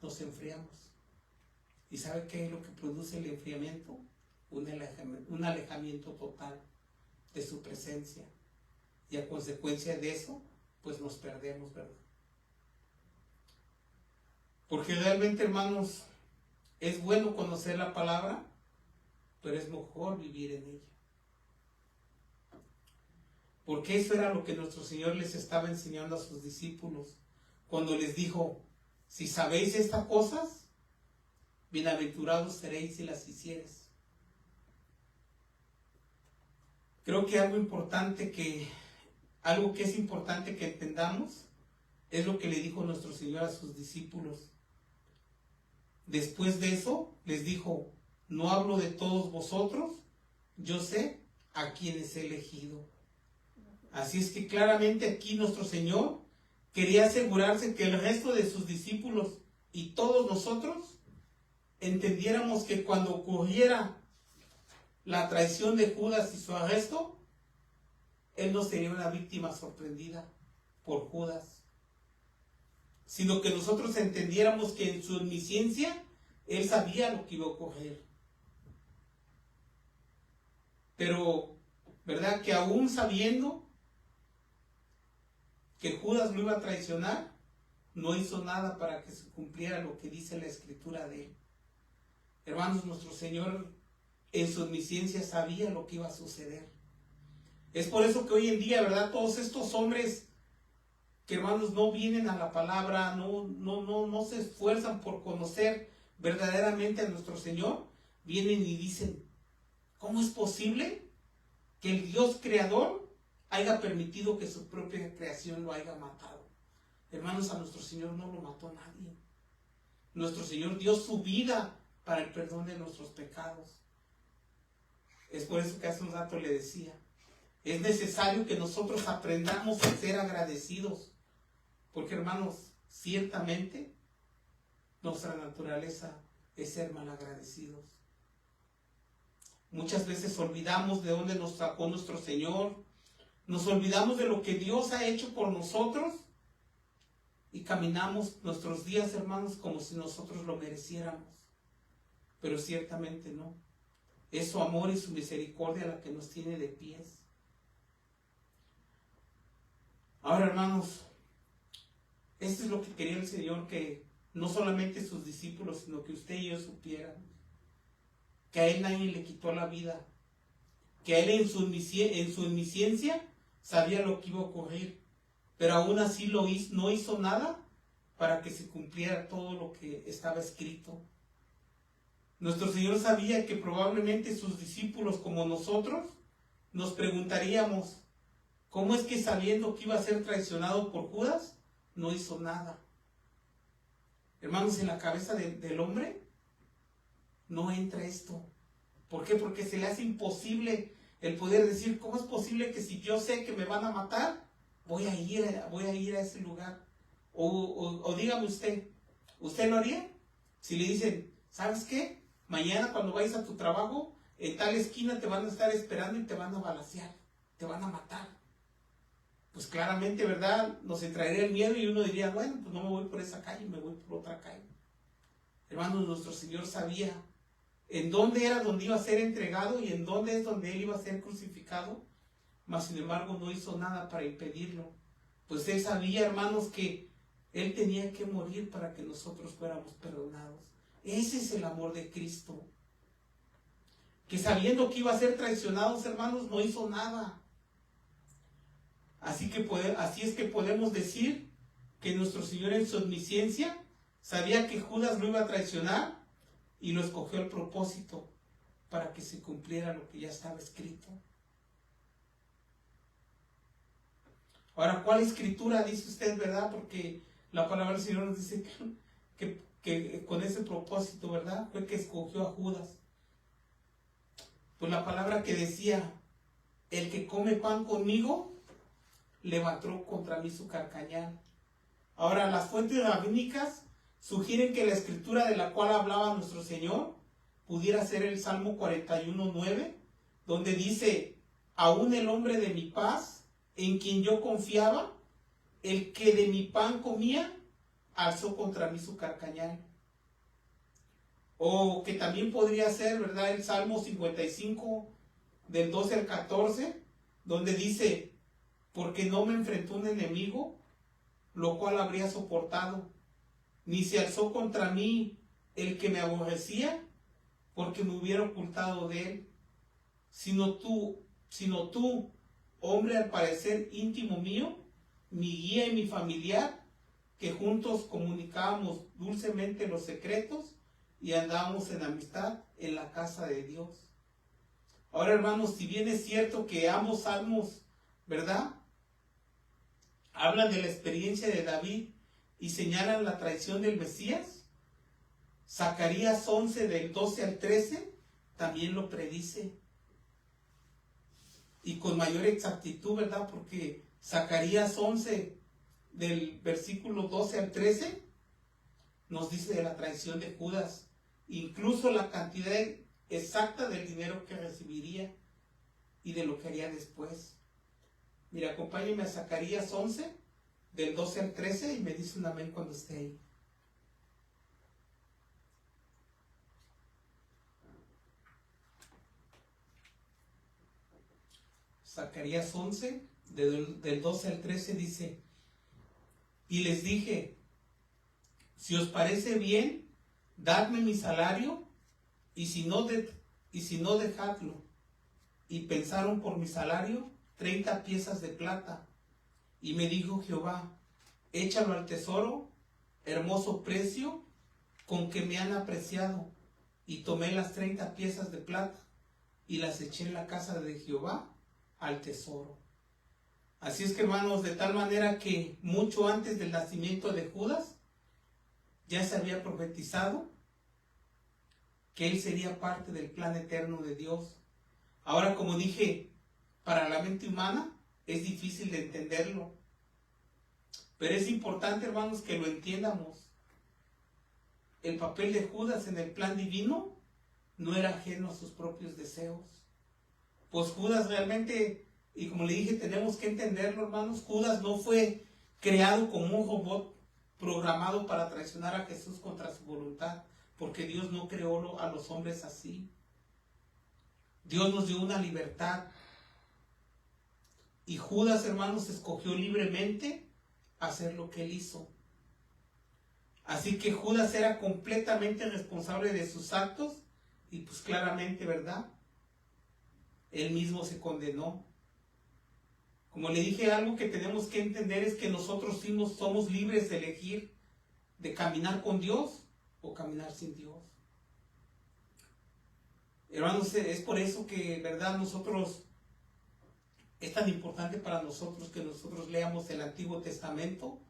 Speaker 2: nos enfriamos. ¿Y sabe qué es lo que produce el enfriamiento? Un alejamiento total de su presencia. Y a consecuencia de eso, pues nos perdemos, ¿verdad? Porque realmente, hermanos, es bueno conocer la palabra, pero es mejor vivir en ella. Porque eso era lo que nuestro Señor les estaba enseñando a sus discípulos cuando les dijo, si sabéis estas cosas, bienaventurados seréis si las hicieres. Creo que algo que es importante que entendamos es lo que le dijo nuestro Señor a sus discípulos. Después de eso les dijo, no hablo de todos vosotros, yo sé a quienes he elegido. Así es que claramente aquí nuestro Señor quería asegurarse que el resto de sus discípulos y todos nosotros entendiéramos que cuando ocurriera la traición de Judas y su arresto, Él no sería una víctima sorprendida, por Judas, sino que nosotros entendiéramos que en su omnisciencia él sabía lo que iba a ocurrir. Pero, ¿verdad? Que aún sabiendo que Judas lo iba a traicionar, no hizo nada para que se cumpliera lo que dice la escritura de él. Hermanos, nuestro Señor en su omnisciencia sabía lo que iba a suceder. Es por eso que hoy en día, ¿verdad? Todos estos hombres que, hermanos, no vienen a la palabra, no se esfuerzan por conocer verdaderamente a nuestro Señor, vienen y dicen, ¿cómo es posible que el Dios creador haya permitido que su propia creación lo haya matado? Hermanos, a nuestro Señor no lo mató nadie. Nuestro Señor dio su vida para el perdón de nuestros pecados. Es por eso que hace un rato le decía, es necesario que nosotros aprendamos a ser agradecidos, porque, hermanos, ciertamente nuestra naturaleza es ser malagradecidos. Muchas veces olvidamos de dónde nos sacó nuestro Señor, nos olvidamos de lo que Dios ha hecho por nosotros y caminamos nuestros días, hermanos, como si nosotros lo mereciéramos. Pero ciertamente no. Es su amor y su misericordia la que nos tiene de pies. Ahora, hermanos, esto es lo que quería el Señor, que no solamente sus discípulos, sino que usted y yo supieran que a él nadie le quitó la vida, que a él en su omnisciencia sabía lo que iba a ocurrir, pero aún así no hizo nada para que se cumpliera todo lo que estaba escrito. Nuestro Señor sabía que probablemente sus discípulos, como nosotros, nos preguntaríamos, ¿cómo es que sabiendo que iba a ser traicionado por Judas, no hizo nada? Hermanos, en la cabeza del hombre no entra esto. ¿Por qué? Porque se le hace imposible el poder decir, ¿cómo es posible que si yo sé que me van a matar, voy a ir a ese lugar? O dígame ¿usted lo haría? Si le dicen, ¿sabes qué? Mañana cuando vayas a tu trabajo, en tal esquina te van a estar esperando y te van a balacear, te van a matar. Pues claramente, ¿verdad? Nos entraría el miedo y uno diría, bueno, pues no me voy por esa calle, me voy por otra calle. Hermanos, nuestro Señor sabía en dónde era donde iba a ser entregado y en dónde es donde Él iba a ser crucificado, mas sin embargo no hizo nada para impedirlo. Pues Él sabía, hermanos, que Él tenía que morir para que nosotros fuéramos perdonados. Ese es el amor de Cristo. Que sabiendo que iba a ser traicionados, hermanos, no hizo nada. Así es que podemos decir que nuestro Señor en su omnisciencia sabía que Judas lo iba a traicionar y lo escogió al propósito para que se cumpliera lo que ya estaba escrito. Ahora, ¿cuál escritura dice usted, verdad? Porque la palabra del Señor nos dice que con ese propósito, ¿verdad? Fue que escogió a Judas. Pues la palabra que decía, el que come pan conmigo, levantó contra mí su carcañal. Ahora, las fuentes rabínicas sugieren que la escritura de la cual hablaba nuestro Señor pudiera ser el Salmo 41:9, donde dice, aún el hombre de mi paz, en quien yo confiaba, el que de mi pan comía, alzó contra mí su carcañal. O que también podría ser, ¿verdad?, el Salmo 55, del 12 al 14, donde dice, porque no me enfrentó un enemigo, lo cual habría soportado, ni se alzó contra mí el que me aborrecía, porque me hubiera ocultado de él, sino tú, hombre al parecer íntimo mío, mi guía y mi familiar, que juntos comunicábamos dulcemente los secretos y andábamos en amistad en la casa de Dios. Ahora, hermanos, si bien es cierto que ambos salmos, ¿verdad?, hablan de la experiencia de David y señalan la traición del Mesías, Zacarías 11 del 12 al 13 también lo predice. Y con mayor exactitud, ¿verdad? Porque Zacarías 11 del versículo 12 al 13 nos dice de la traición de Judas, incluso la cantidad exacta del dinero que recibiría y de lo que haría después. Mira, acompáñenme a Zacarías 11 del 12 al 13 y me dice un amén cuando esté ahí. Zacarías 11, del 12 al 13 dice: y les dije, si os parece bien, dadme mi salario, y si no, dejadlo. Y pensaron por mi salario 30 piezas de plata. Y me dijo Jehová, échalo al tesoro, hermoso precio con que me han apreciado. Y tomé las 30 piezas de plata y las eché en la casa de Jehová al tesoro. Así es que, hermanos, de tal manera que mucho antes del nacimiento de Judas ya se había profetizado que él sería parte del plan eterno de Dios. Ahora, como dije, para la mente humana es difícil de entenderlo, pero es importante, hermanos, que lo entiendamos. El papel de Judas en el plan divino no era ajeno a sus propios deseos. Pues Judas realmente, y como le dije, tenemos que entenderlo, hermanos, Judas no fue creado como un robot programado para traicionar a Jesús contra su voluntad, porque Dios no creó a los hombres así. Dios nos dio una libertad. Y Judas, hermanos, escogió libremente hacer lo que él hizo. Así que Judas era completamente responsable de sus actos y pues claramente, ¿verdad? Él mismo se condenó. Como le dije, algo que tenemos que entender es que nosotros somos libres de elegir de caminar con Dios o caminar sin Dios. Hermanos, es por eso que, ¿verdad? Es tan importante para nosotros que nosotros leamos el Antiguo Testamento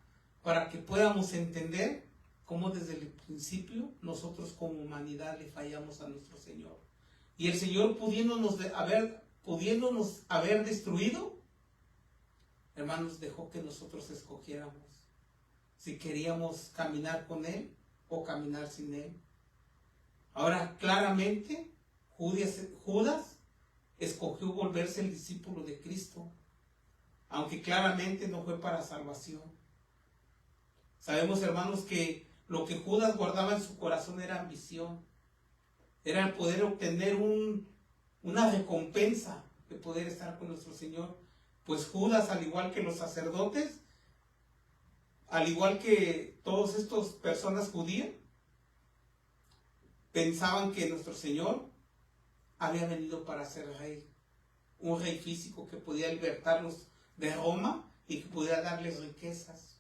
Speaker 2: para que podamos entender cómo desde el principio nosotros como humanidad le fallamos a nuestro Señor. Y el Señor pudiéndonos haber destruido, hermanos, dejó que nosotros escogiéramos si queríamos caminar con Él o caminar sin Él. Ahora, claramente, Judas escogió volverse el discípulo de Cristo, aunque claramente no fue para salvación. Sabemos, hermanos, que lo que Judas guardaba en su corazón era ambición, era el poder obtener una recompensa de poder estar con nuestro Señor. Pues Judas, al igual que los sacerdotes, al igual que todas estas personas judías, pensaban que nuestro Señor había venido para ser rey, un rey físico que podía libertarlos de Roma y que podía darles riquezas.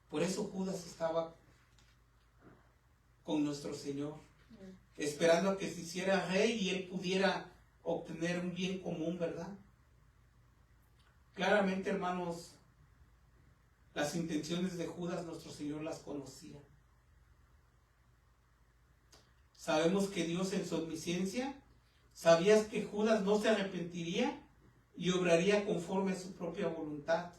Speaker 2: Por eso Judas estaba con nuestro Señor, esperando a que se hiciera rey y él pudiera obtener un bien común, ¿verdad? Claramente, hermanos, las intenciones de Judas nuestro Señor las conocía. Sabemos que Dios en su omnisciencia sabía que Judas no se arrepentiría y obraría conforme a su propia voluntad.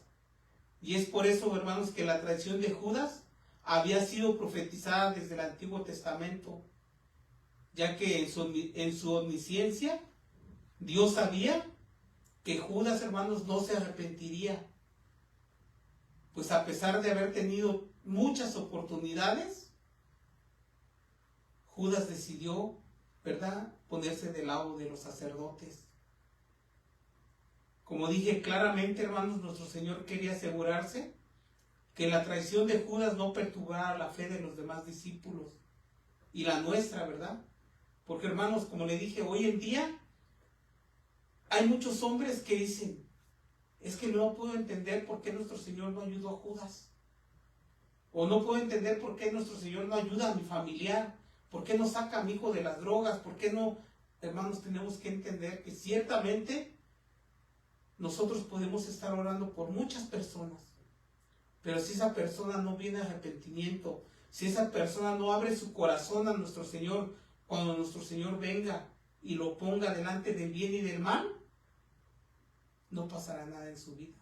Speaker 2: Y es por eso, hermanos, que la traición de Judas había sido profetizada desde el Antiguo Testamento, ya que en su omnisciencia Dios sabía que Judas, hermanos, no se arrepentiría. Pues a pesar de haber tenido muchas oportunidades, Judas decidió, ¿verdad?, ponerse del lado de los sacerdotes. Como dije claramente, hermanos, nuestro Señor quería asegurarse que la traición de Judas no perturbara la fe de los demás discípulos y la nuestra, ¿verdad? Porque, hermanos, como le dije, hoy en día hay muchos hombres que dicen, es que no puedo entender por qué nuestro Señor no ayudó a Judas. O no puedo entender por qué nuestro Señor no ayuda a mi familiar. ¿Por qué no saca a mi hijo de las drogas? ¿Por qué no? Hermanos, tenemos que entender que ciertamente nosotros podemos estar orando por muchas personas. Pero si esa persona no viene a arrepentimiento, si esa persona no abre su corazón a nuestro Señor, cuando nuestro Señor venga y lo ponga delante del bien y del mal, no pasará nada en su vida.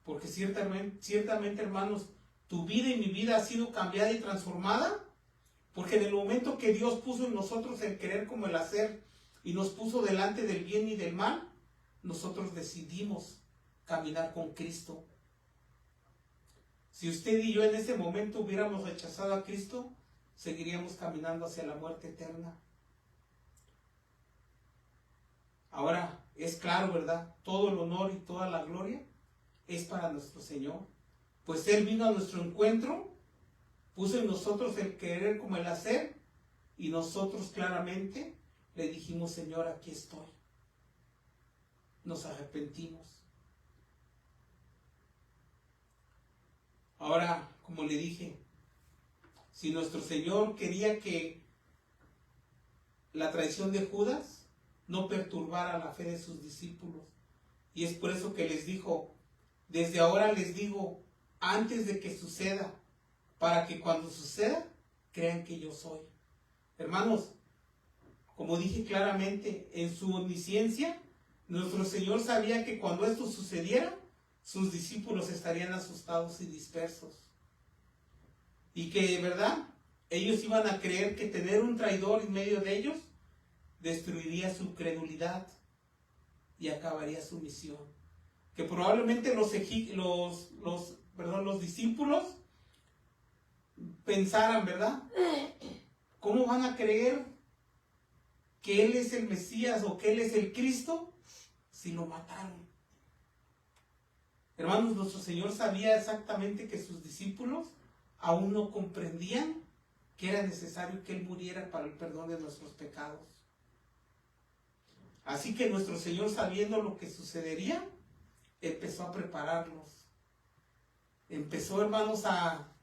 Speaker 2: Porque ciertamente, hermanos, tu vida y mi vida ha sido cambiada y transformada, porque en el momento que Dios puso en nosotros el querer como el hacer y nos puso delante del bien y del mal, nosotros decidimos caminar con Cristo. Si usted y yo en ese momento hubiéramos rechazado a Cristo, seguiríamos caminando hacia la muerte eterna. Ahora, es claro, ¿verdad? Todo el honor y toda la gloria es para nuestro Señor. Pues Él vino a nuestro encuentro, puso en nosotros el querer como el hacer, y nosotros claramente le dijimos: Señor, aquí estoy. Nos arrepentimos. Ahora, como le dije, si nuestro Señor quería que la traición de Judas no perturbara la fe de sus discípulos, y es por eso que les dijo: desde ahora les digo, antes de que suceda, para que cuando suceda, crean que yo soy. Hermanos, como dije claramente, en su omnisciencia, nuestro Señor sabía que cuando esto sucediera, sus discípulos estarían asustados y dispersos. Y que, ¿verdad?, ellos iban a creer que tener un traidor en medio de ellos destruiría su credulidad y acabaría su misión. Que probablemente los discípulos pensaran, ¿verdad?, ¿cómo van a creer que Él es el Mesías o que Él es el Cristo si lo mataron? Hermanos, nuestro Señor sabía exactamente que sus discípulos aún no comprendían que era necesario que Él muriera para el perdón de nuestros pecados. Así que nuestro Señor, sabiendo lo que sucedería, empezó a prepararlos. Empezó, hermanos, a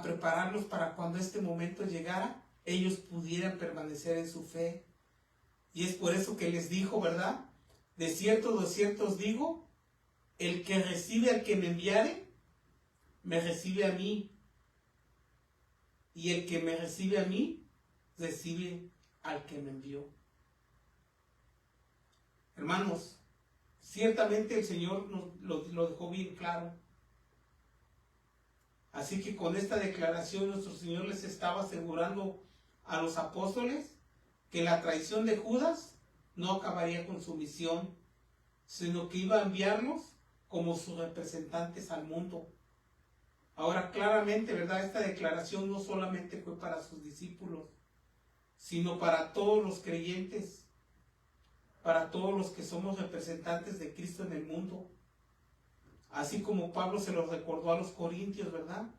Speaker 2: prepararlos para cuando este momento llegara, ellos pudieran permanecer en su fe. Y es por eso que les dijo, ¿verdad? De cierto os digo, el que recibe al que me enviare, me recibe a mí. Y el que me recibe a mí, recibe al que me envió. Hermanos, ciertamente el Señor lo dejó bien claro. Así que con esta declaración nuestro Señor les estaba asegurando a los apóstoles que la traición de Judas no acabaría con su misión, sino que iba a enviarlos como sus representantes al mundo. Ahora, claramente, ¿verdad?, esta declaración no solamente fue para sus discípulos, sino para todos los creyentes, para todos los que somos representantes de Cristo en el mundo. Así como Pablo se lo recordó a los corintios, ¿verdad?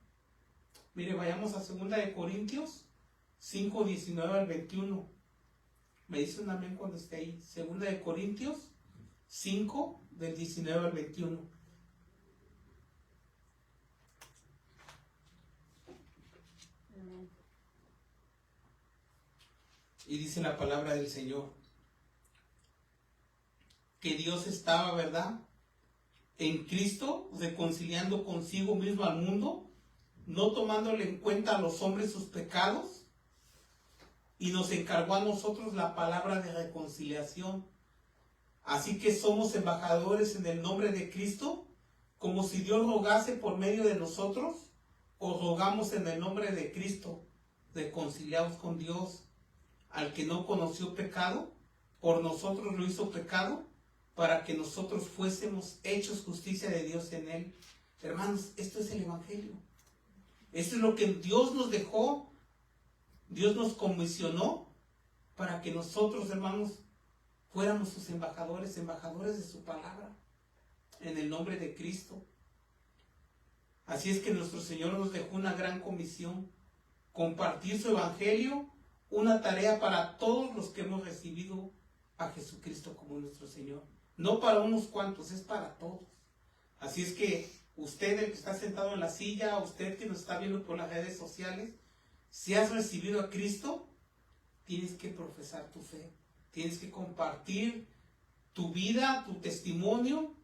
Speaker 2: Mire, vayamos a 2 de Corintios 5, 19 al 21. Me dice un amén cuando esté ahí. 2 de Corintios 5, del 19 al 21. Y dice la palabra del Señor que Dios estaba, ¿verdad?, en Cristo, reconciliando consigo mismo al mundo, no tomándole en cuenta a los hombres sus pecados, y nos encargó a nosotros la palabra de reconciliación. Así que somos embajadores en el nombre de Cristo, como si Dios rogase por medio de nosotros, o rogamos en el nombre de Cristo, reconciliados con Dios. Al que no conoció pecado, por nosotros lo hizo pecado, para que nosotros fuésemos hechos justicia de Dios en él. Hermanos, esto es el Evangelio. Esto es lo que Dios nos dejó. Dios nos comisionó para que nosotros, hermanos, fuéramos sus embajadores, embajadores de su palabra, en el nombre de Cristo. Así es que nuestro Señor nos dejó una gran comisión: compartir su Evangelio, una tarea para todos los que hemos recibido a Jesucristo como nuestro Señor. No para unos cuantos, es para todos. Así es que usted, el que está sentado en la silla, usted que nos está viendo por las redes sociales, si has recibido a Cristo, tienes que profesar tu fe. Tienes que compartir tu vida, tu testimonio,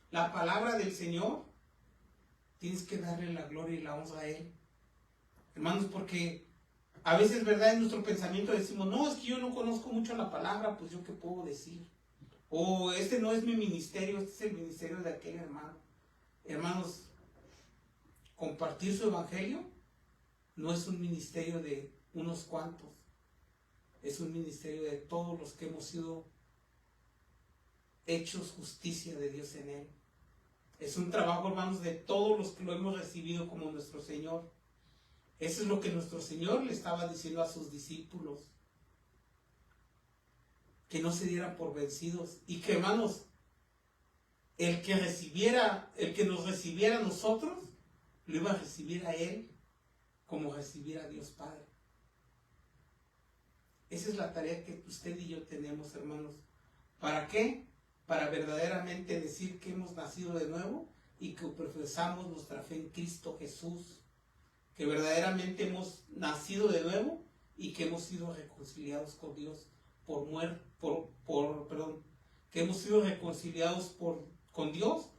Speaker 2: la palabra del Señor. Tienes que darle la gloria y la honra a Él. Hermanos, porque a veces, ¿verdad?, en nuestro pensamiento decimos: no, es que yo no conozco mucho la palabra, pues yo qué puedo decir. O este no es mi ministerio, este es el ministerio de aquel hermano. Hermanos, compartir su evangelio no es un ministerio de unos cuantos, es un ministerio de todos los que hemos sido hechos justicia de Dios en él. Es un trabajo, hermanos, de todos los que lo hemos recibido como nuestro Señor. Eso es lo que nuestro Señor le estaba diciendo a sus discípulos. Que no se dieran por vencidos. Y que, hermanos, el que nos recibiera a nosotros, lo iba a recibir a Él como recibir a Dios Padre. Esa es la tarea que usted y yo tenemos, hermanos. ¿Para qué? Para verdaderamente decir que hemos nacido de nuevo y que profesamos nuestra fe en Cristo Jesús. Que verdaderamente hemos nacido de nuevo y que hemos sido reconciliados con Dios que hemos sido reconciliados con Dios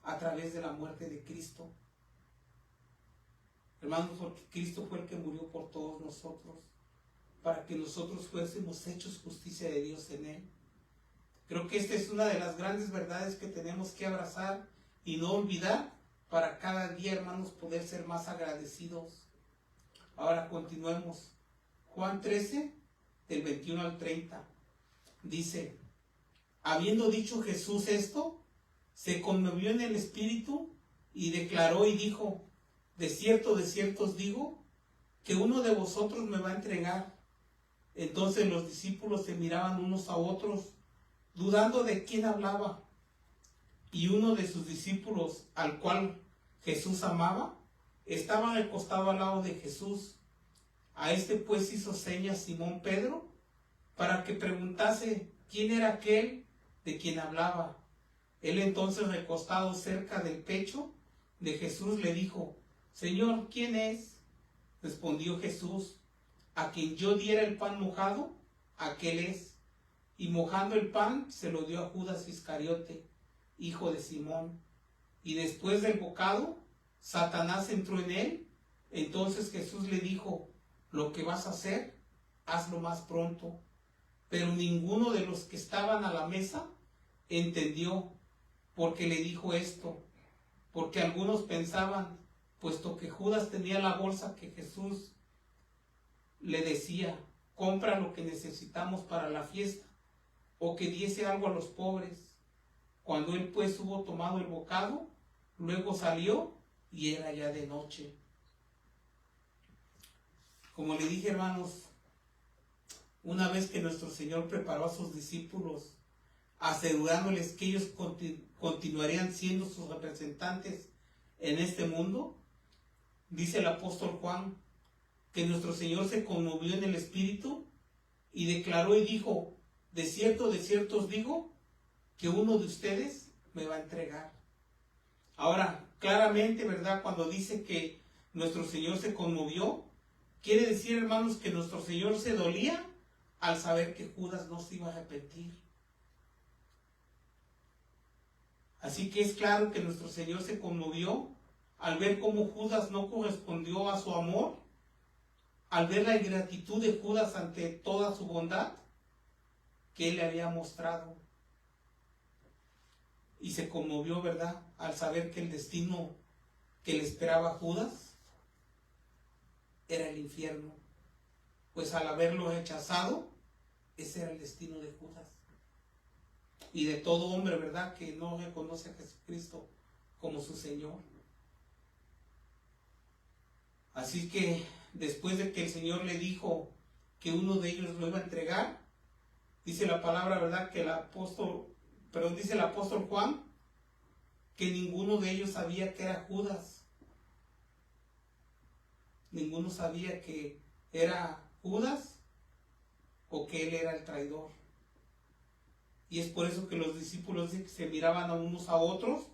Speaker 2: a través de la muerte de Cristo. Hermanos, porque Cristo fue el que murió por todos nosotros, para que nosotros fuésemos hechos justicia de Dios en Él. Creo que esta es una de las grandes verdades que tenemos que abrazar y no olvidar para cada día, hermanos, poder ser más agradecidos. Ahora continuemos. Juan 13, del 21 al 30, dice: habiendo dicho Jesús esto, se conmovió en el espíritu y declaró y dijo: de cierto os digo, que uno de vosotros me va a entregar. Entonces los discípulos se miraban unos a otros, dudando de quién hablaba. Y uno de sus discípulos, al cual Jesús amaba, estaba recostado al lado de Jesús. A este pues hizo señas Simón Pedro, para que preguntase quién era aquel de quien hablaba. Él entonces, recostado cerca del pecho de Jesús, le dijo: Señor, ¿quién es? Respondió Jesús: a quien yo diera el pan mojado, aquel es. Y mojando el pan, se lo dio a Judas Iscariote, hijo de Simón. Y después del bocado, Satanás entró en él. Entonces Jesús le dijo: lo que vas a hacer, hazlo más pronto. Pero ninguno de los que estaban a la mesa entendió por qué le dijo esto, porque algunos pensaban, puesto que Judas tenía la bolsa, que Jesús le decía: compra lo que necesitamos para la fiesta, o que diese algo a los pobres. Cuando él pues hubo tomado el bocado, luego salió y era ya de noche. Como le dije, hermanos, una vez que nuestro Señor preparó a sus discípulos, asegurándoles que ellos continuarían siendo sus representantes en este mundo, dice el apóstol Juan que nuestro Señor se conmovió en el espíritu y declaró y dijo: de cierto os digo, que uno de ustedes me va a entregar. Ahora, claramente, ¿verdad? Cuando dice que nuestro Señor se conmovió, quiere decir, hermanos, que nuestro Señor se dolía al saber que Judas no se iba a arrepentir. Así que es claro que nuestro Señor se conmovió al ver cómo Judas no correspondió a su amor, al ver la ingratitud de Judas ante toda su bondad que Él le había mostrado. Y se conmovió, ¿verdad?, al saber que el destino que le esperaba a Judas era el infierno. Pues al haberlo rechazado, ese era el destino de Judas. Y de todo hombre, ¿verdad?, que no reconoce a Jesucristo como su Señor. Así que después de que el Señor le dijo que uno de ellos lo iba a entregar, dice la palabra, ¿verdad?, que dice el apóstol Juan que ninguno de ellos sabía que era Judas. Ninguno sabía que era Judas o que él era el traidor. Y es por eso que los discípulos dicen que se miraban a unos a otros,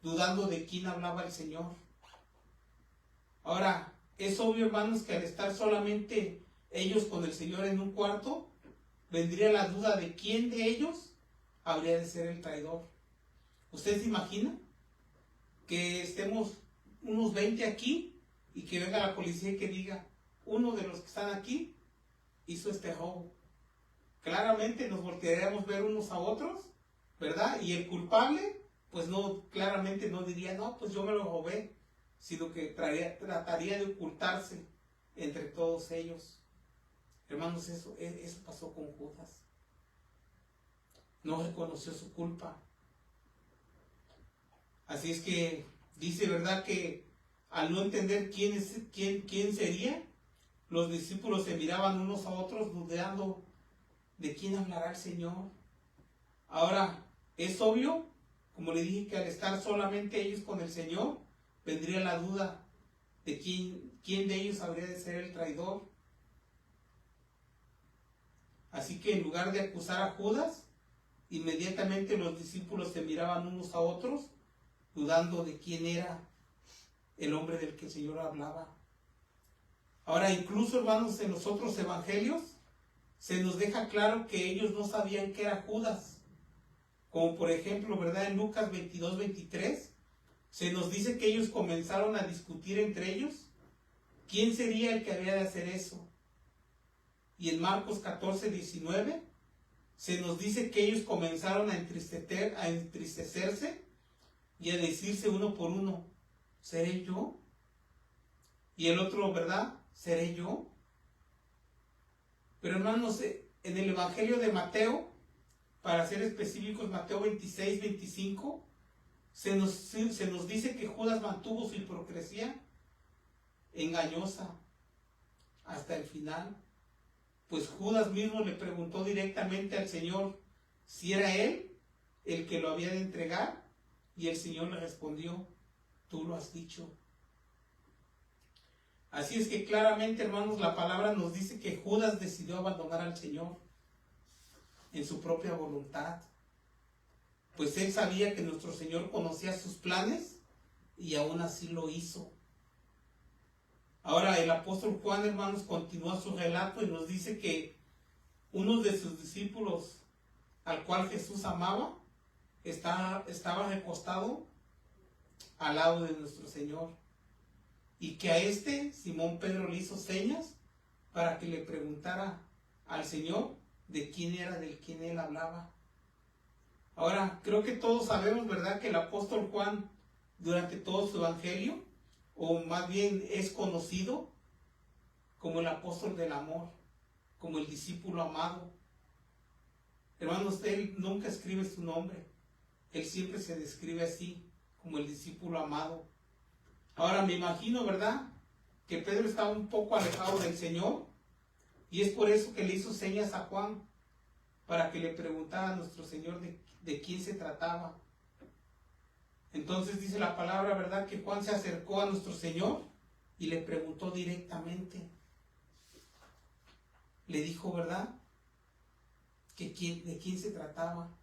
Speaker 2: dudando de quién hablaba el Señor. Ahora, es obvio, hermanos, que al estar solamente ellos con el Señor en un cuarto, vendría la duda de quién de ellos habría de ser el traidor. ¿Usted se imagina que estemos unos 20 aquí y que venga la policía y que diga: uno de los que están aquí hizo este robo? Claramente nos voltearíamos a ver unos a otros, ¿verdad? Y el culpable, pues no, claramente no diría: no, pues yo me lo robé, sino que trataría de ocultarse entre todos ellos. Hermanos, eso pasó con Judas. No reconoció su culpa. Así es que dice, ¿verdad?, que al no entender quién sería, los discípulos se miraban unos a otros dudando de quién hablará el Señor. Ahora, es obvio, como le dije, que al estar solamente ellos con el Señor, vendría la duda de quién de ellos habría de ser el traidor. Así que en lugar de acusar a Judas, inmediatamente los discípulos se miraban unos a otros, dudando de quién era el hombre del que el Señor hablaba. Ahora, incluso, hermanos, en los otros evangelios se nos deja claro que ellos no sabían que era Judas. Como por ejemplo, ¿verdad?, en Lucas 22-23, se nos dice que ellos comenzaron a discutir entre ellos quién sería el que había de hacer eso. Y en Marcos 14-19 se nos dice que ellos comenzaron a entristecerse y a decirse uno por uno, ¿seré yo? Y el otro, ¿verdad?, ¿seré yo? Pero hermanos, en el Evangelio de Mateo, para ser específicos, Mateo 26-25, se nos dice que Judas mantuvo su hipocresía engañosa hasta el final. Pues Judas mismo le preguntó directamente al Señor si era él el que lo había de entregar, y el Señor le respondió, tú lo has dicho. Así es que claramente, hermanos, la palabra nos dice que Judas decidió abandonar al Señor en su propia voluntad, pues él sabía que nuestro Señor conocía sus planes y aún así lo hizo. Ahora el apóstol Juan, hermanos, continúa su relato y nos dice que uno de sus discípulos, al cual Jesús amaba, estaba recostado al lado de nuestro Señor, y que a Simón Pedro, le hizo señas para que le preguntara al Señor de quién era del quien él hablaba. Ahora, creo que todos sabemos, ¿verdad?, que el apóstol Juan, durante todo su evangelio, o más bien es conocido como el apóstol del amor, como el discípulo amado. Hermanos, él nunca escribe su nombre, él siempre se describe así, como el discípulo amado. Ahora me imagino, ¿verdad?, que Pedro estaba un poco alejado del Señor, y es por eso que le hizo señas a Juan, para que le preguntara a nuestro Señor de quién se trataba. Entonces dice la palabra, ¿verdad?, que Juan se acercó a nuestro Señor y le preguntó directamente. Le dijo, ¿verdad?, que de quién se trataba.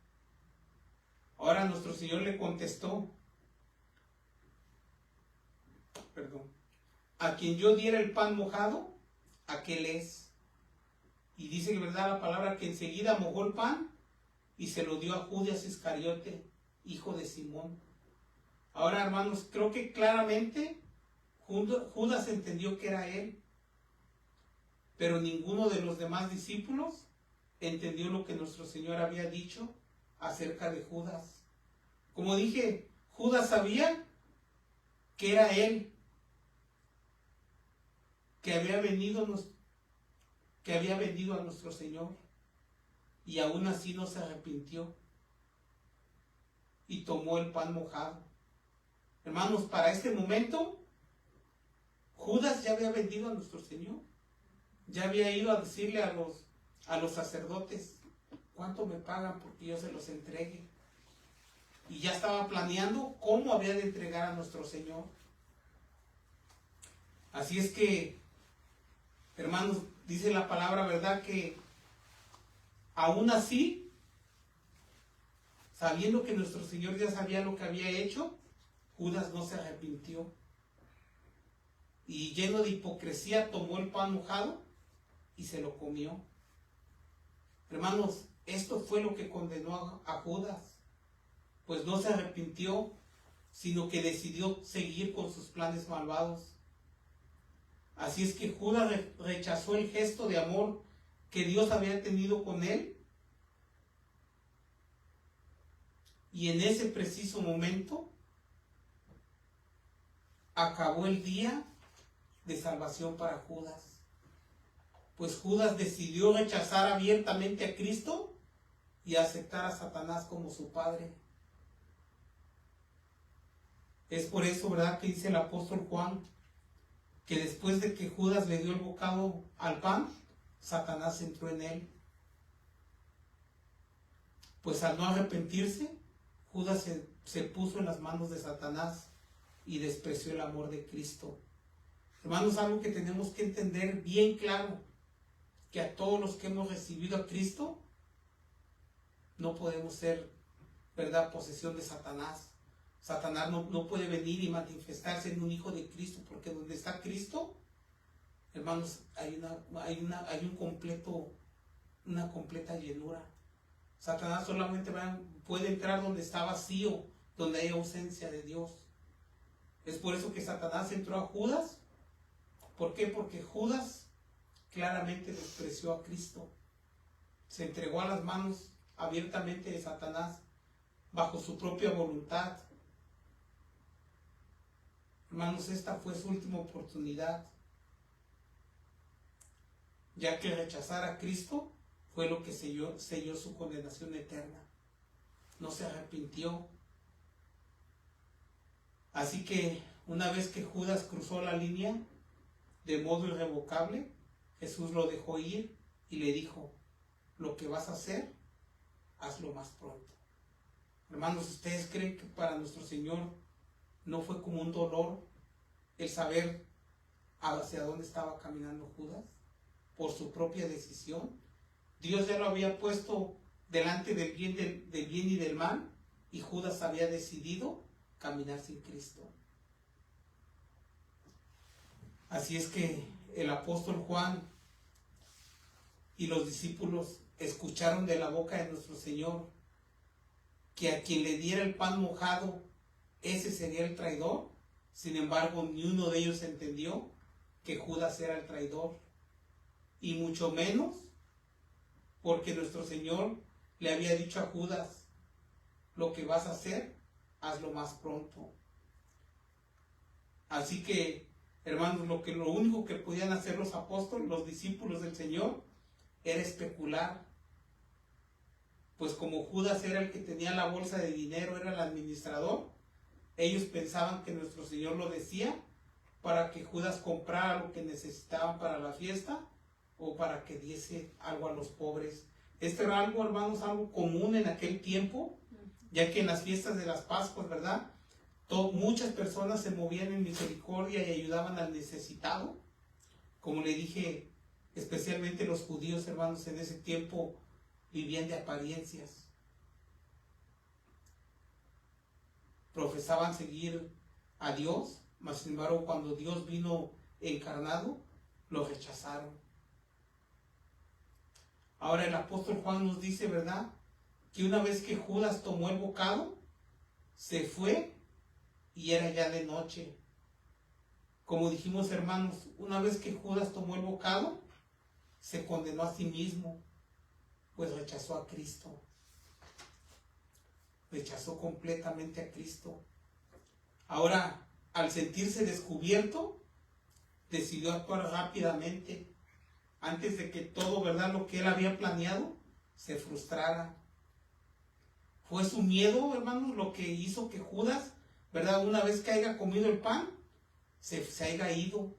Speaker 2: Ahora nuestro Señor le contestó, a quien yo diera el pan mojado, aquel es. Y dice que, ¿verdad?, la palabra, que enseguida mojó el pan y se lo dio a Judas Iscariote, hijo de Simón. Ahora, hermanos, creo que claramente Judas entendió que era él, pero ninguno de los demás discípulos entendió lo que nuestro Señor había dicho acerca de Judas. Como dije, Judas sabía que era él, que había vendido a nuestro Señor, y aún así no se arrepintió y tomó el pan mojado. Hermanos, para este momento Judas ya había vendido a nuestro Señor, ya había ido a decirle a los sacerdotes, ¿cuánto me pagan porque yo se los entregue? Y ya estaba planeando cómo había de entregar a nuestro Señor. Así es que, hermanos, dice la palabra, ¿verdad?, que aún así, sabiendo que nuestro Señor ya sabía lo que había hecho, Judas no se arrepintió. Y lleno de hipocresía tomó el pan mojado y se lo comió. Hermanos, esto fue lo que condenó a Judas, pues no se arrepintió, sino que decidió seguir con sus planes malvados. Así es que Judas rechazó el gesto de amor que Dios había tenido con él, y en ese preciso momento acabó el día de salvación para Judas, pues Judas decidió rechazar abiertamente a Cristo y aceptar a Satanás como su padre. Es por eso, ¿verdad?, que dice el apóstol Juan, que después de que Judas le dio el bocado al pan, Satanás entró en él. Pues al no arrepentirse, Judas se puso en las manos de Satanás y despreció el amor de Cristo. Hermanos, algo que tenemos que entender bien claro, que a todos los que hemos recibido a Cristo, no podemos ser, ¿verdad?, posesión de Satanás. Satanás no puede venir y manifestarse en un hijo de Cristo, porque donde está Cristo, hermanos, hay una completa llenura. Satanás solamente puede entrar donde está vacío, donde hay ausencia de Dios. Es por eso que Satanás entró a Judas. ¿Por qué? Porque Judas claramente despreció a Cristo. Se entregó a las manos abiertamente de Satanás, bajo su propia voluntad. Hermanos, esta fue su última oportunidad, ya que rechazar a Cristo fue lo que selló su condenación eterna. No se arrepintió. Así que una vez que Judas cruzó la línea de modo irrevocable, Jesús lo dejó ir y le dijo: lo que vas a hacer, hazlo más pronto. Hermanos, ¿ustedes creen que para nuestro Señor no fue como un dolor el saber hacia dónde estaba caminando Judas? Por su propia decisión. Dios ya lo había puesto delante del bien y del mal, y Judas había decidido caminar sin Cristo. Así es que el apóstol Juan y los discípulos escucharon de la boca de nuestro Señor que a quien le diera el pan mojado, ese sería el traidor. Sin embargo, ni uno de ellos entendió que Judas era el traidor, y mucho menos porque nuestro Señor le había dicho a Judas: lo que vas a hacer, hazlo más pronto. Así que, hermanos, lo único que podían hacer los apóstoles, los discípulos del Señor, era especular. Pues como Judas era el que tenía la bolsa de dinero, era el administrador, ellos pensaban que nuestro Señor lo decía para que Judas comprara lo que necesitaban para la fiesta, o para que diese algo a los pobres. Esto era algo, hermanos, algo común en aquel tiempo, ya que en las fiestas de las Pascuas, ¿verdad?, muchas personas se movían en misericordia y ayudaban al necesitado. Como le dije, especialmente los judíos, hermanos, en ese tiempo vivían de apariencias. Profesaban seguir a Dios, mas sin embargo, cuando Dios vino encarnado, lo rechazaron. Ahora el apóstol Juan nos dice, ¿verdad?, que una vez que Judas tomó el bocado, se fue y era ya de noche. Como dijimos, hermanos, una vez que Judas tomó el bocado, se condenó a sí mismo, pues rechazó a Cristo. Rechazó completamente a Cristo. Ahora, al sentirse descubierto, decidió actuar rápidamente, antes de que todo, ¿verdad?, lo que él había planeado se frustrara. Fue su miedo, hermanos, lo que hizo que Judas, ¿verdad?, una vez que haya comido el pan, se haya ido.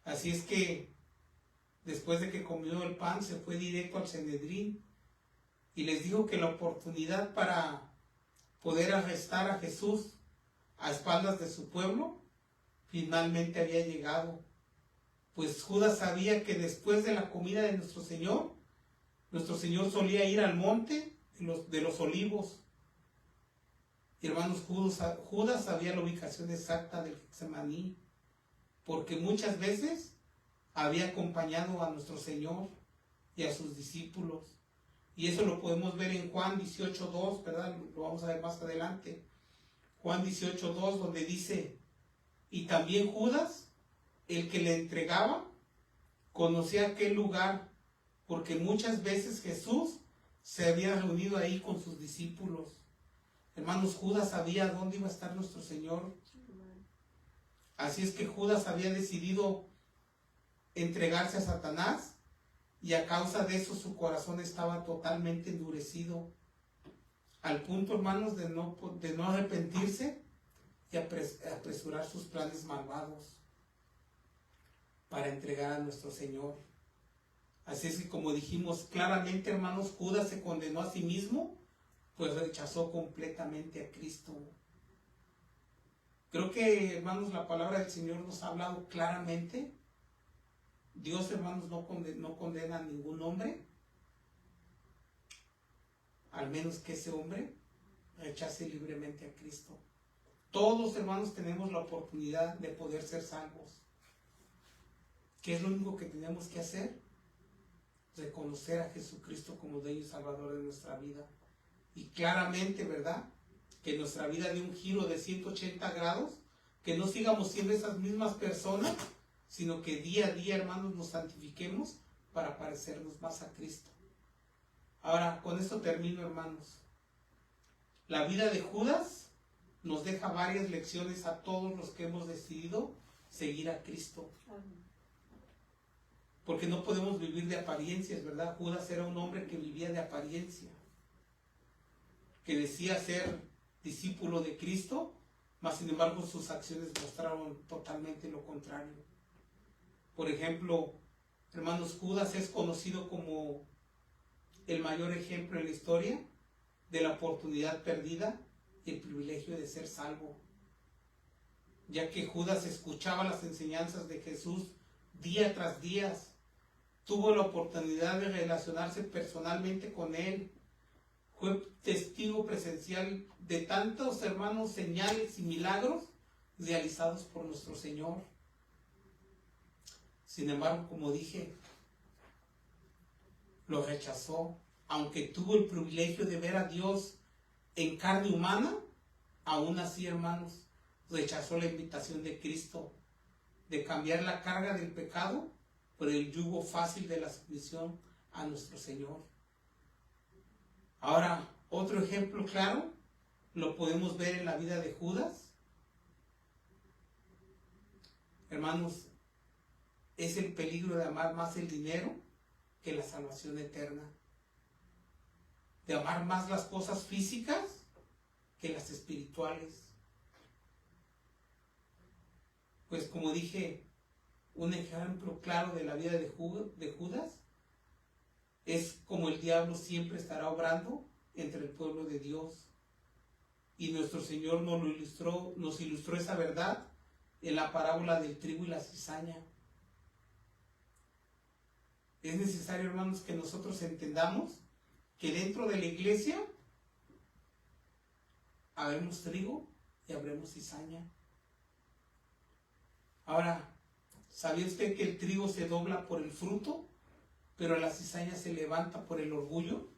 Speaker 2: Así es que después de que comió el pan, se fue directo al Sanedrín y les dijo que la oportunidad para poder arrestar a Jesús a espaldas de su pueblo finalmente había llegado. Pues Judas sabía que después de la comida de nuestro Señor solía ir al monte de los olivos. Y hermanos, Judas sabía la ubicación exacta del Getsemaní, porque muchas veces había acompañado a nuestro Señor y a sus discípulos. Y eso lo podemos ver en Juan 18:2, ¿verdad? Lo vamos a ver más adelante. Juan 18:2, donde dice: y también Judas, el que le entregaba, conocía aquel lugar, porque muchas veces Jesús se había reunido ahí con sus discípulos. Hermanos, Judas sabía dónde iba a estar nuestro Señor. Así es que Judas había decidido entregarse a Satanás, y a causa de eso su corazón estaba totalmente endurecido. al punto, hermanos, de no arrepentirse y apresurar sus planes malvados para entregar a nuestro Señor. Así es que, como dijimos claramente, hermanos, Judas se condenó a sí mismo, pues rechazó completamente a Cristo. Creo que, hermanos, la palabra del Señor nos ha hablado claramente. Dios, hermanos, no condena a ningún hombre, al menos que ese hombre rechace libremente a Cristo. Todos, hermanos, tenemos la oportunidad de poder ser salvos. ¿Qué es lo único que tenemos que hacer? Reconocer a Jesucristo como Dueño y Salvador de nuestra vida. Y claramente, ¿verdad?, que nuestra vida dé un giro de 180 grados, que no sigamos siendo esas mismas personas, sino que día a día, hermanos, nos santifiquemos para parecernos más a Cristo. Ahora, con esto termino, hermanos. La vida de Judas nos deja varias lecciones a todos los que hemos decidido seguir a Cristo. Porque no podemos vivir de apariencias, ¿verdad? Judas era un hombre que vivía de apariencia, que decía ser discípulo de Cristo, mas sin embargo sus acciones mostraron totalmente lo contrario. Por ejemplo, hermanos, Judas es conocido como el mayor ejemplo en la historia de la oportunidad perdida y el privilegio de ser salvo, ya que Judas escuchaba las enseñanzas de Jesús día tras día, tuvo la oportunidad de relacionarse personalmente con él, fue testigo presencial de tantos, hermanos, señales y milagros realizados por nuestro Señor. Sin embargo, como dije, lo rechazó. Aunque tuvo el privilegio de ver a Dios en carne humana, aún así, hermanos, rechazó la invitación de Cristo de cambiar la carga del pecado por el yugo fácil de la sumisión a nuestro Señor. Ahora, otro ejemplo claro lo podemos ver en la vida de Judas. Hermanos, es el peligro de amar más el dinero que la salvación eterna, de amar más las cosas físicas que las espirituales. Pues como dije, un ejemplo claro de la vida de Judas es como el diablo siempre estará obrando entre el pueblo de Dios. Y nuestro Señor nos ilustró esa verdad en la parábola del trigo y la cizaña. Es necesario, hermanos, que nosotros entendamos que dentro de la iglesia habremos trigo y habremos cizaña. Ahora, ¿sabía usted que el trigo se dobla por el fruto, pero la cizaña se levanta por el orgullo?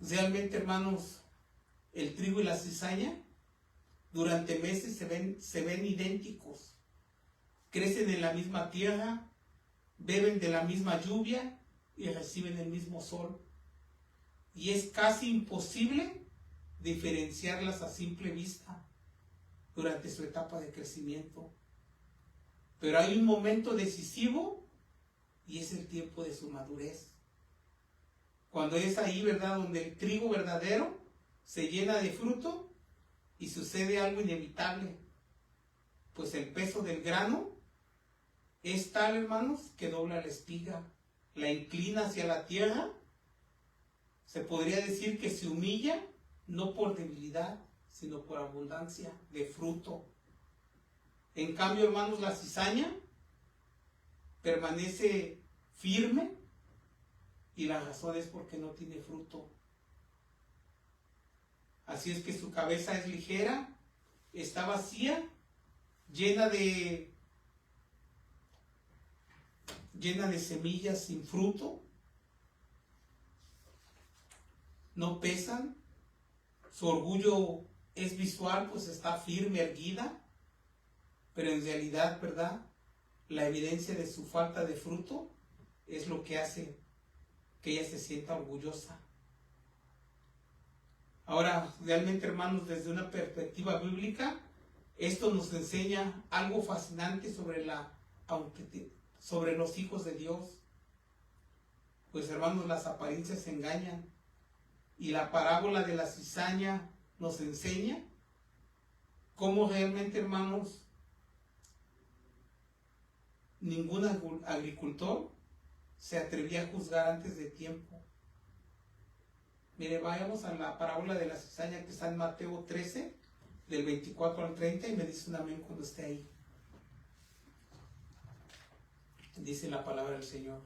Speaker 2: Realmente, hermanos, el trigo y la cizaña durante meses se ven idénticos. Crecen en la misma tierra, beben de la misma lluvia y reciben el mismo sol. Y es casi imposible diferenciarlas a simple vista durante su etapa de crecimiento. Pero hay un momento decisivo y es el tiempo de su madurez. Cuando es ahí, ¿verdad?, donde el trigo verdadero se llena de fruto y sucede algo inevitable. Pues el peso del grano es tal, hermanos, que dobla la espiga, la inclina hacia la tierra. Se podría decir que se humilla, no por debilidad, sino por abundancia de fruto. En cambio, hermanos, la cizaña permanece firme y la razón es porque no tiene fruto. Así es que su cabeza es ligera, está vacía, llena de semillas sin fruto, no pesan, su orgullo es visual, pues está firme, erguida, pero en realidad, ¿verdad?, la evidencia de su falta de fruto es lo que hace que ella se sienta orgullosa. Ahora, realmente, hermanos, desde una perspectiva bíblica, esto nos enseña algo fascinante sobre los hijos de Dios. Pues hermanos, las apariencias engañan. Y la parábola de la cizaña nos enseña cómo realmente, hermanos, ningún agricultor se atrevía a juzgar antes de tiempo. Mire, vayamos a la parábola de la cizaña que está en Mateo 13, del 24 al 30, y me dice un amén cuando esté ahí. Dice la palabra del Señor.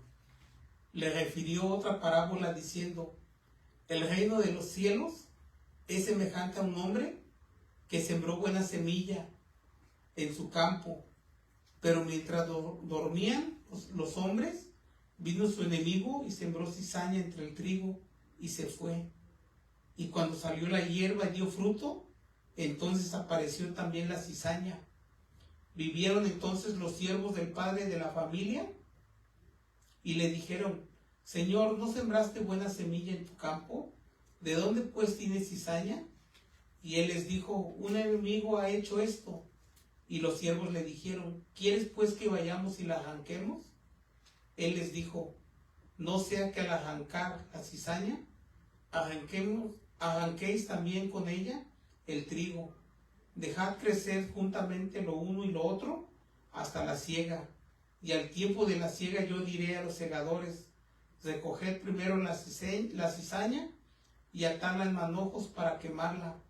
Speaker 2: Le refirió otra parábola diciendo: el reino de los cielos es semejante a un hombre que sembró buena semilla en su campo, pero mientras dormían los hombres, vino su enemigo y sembró cizaña entre el trigo y se fue. Y cuando salió la hierba y dio fruto, entonces apareció también la cizaña. Vivieron entonces los siervos del padre de la familia y le dijeron: Señor, ¿no sembraste buena semilla en tu campo? ¿De dónde pues tienes cizaña? Y él les dijo: un enemigo ha hecho esto. Y los siervos le dijeron: ¿quieres pues que vayamos y la arranquemos? Él les dijo: no sea que al arrancar la cizaña, arranquéis también con ella el trigo. Dejad crecer juntamente lo uno y lo otro hasta la siega. Y al tiempo de la siega yo diré a los segadores: recoged primero la cizaña y atadla en manojos para quemarla,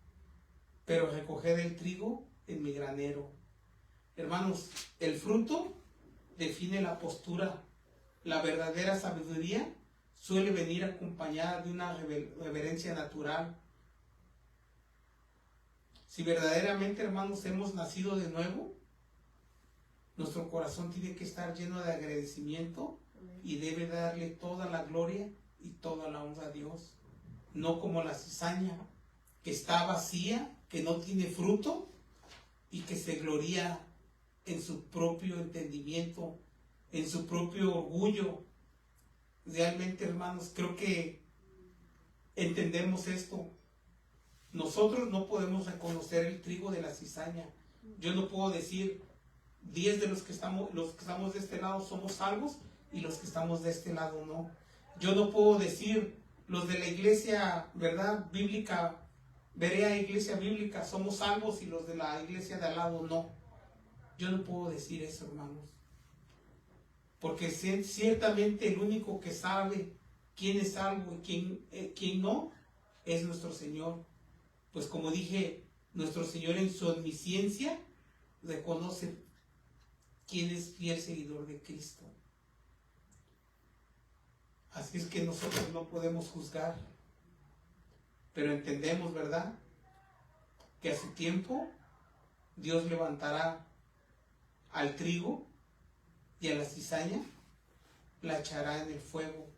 Speaker 2: pero recoged el trigo en mi granero. Hermanos, el fruto define la postura. La verdadera sabiduría suele venir acompañada de una reverencia natural. Si verdaderamente, hermanos, hemos nacido de nuevo, nuestro corazón tiene que estar lleno de agradecimiento y debe darle toda la gloria y toda la honra a Dios. No como la cizaña, que está vacía, que no tiene fruto y que se gloria en su propio entendimiento, en su propio orgullo. Realmente, hermanos, creo que entendemos esto. Nosotros no podemos reconocer el trigo de la cizaña. Yo no puedo decir 10 de los que estamos de este lado somos salvos y los que estamos de este lado no. Yo no puedo decir los de la iglesia, ¿verdad?, bíblica, Berea Iglesia Bíblica, somos salvos y los de la iglesia de al lado no. Yo no puedo decir eso, hermanos. Porque ciertamente el único que sabe quién es salvo y quién no es nuestro Señor. Pues como dije, nuestro Señor en su omnisciencia reconoce quién es fiel seguidor de Cristo. Así es que nosotros no podemos juzgar, pero entendemos, ¿verdad?, que a su tiempo Dios levantará al trigo y a la cizaña, la echará en el fuego.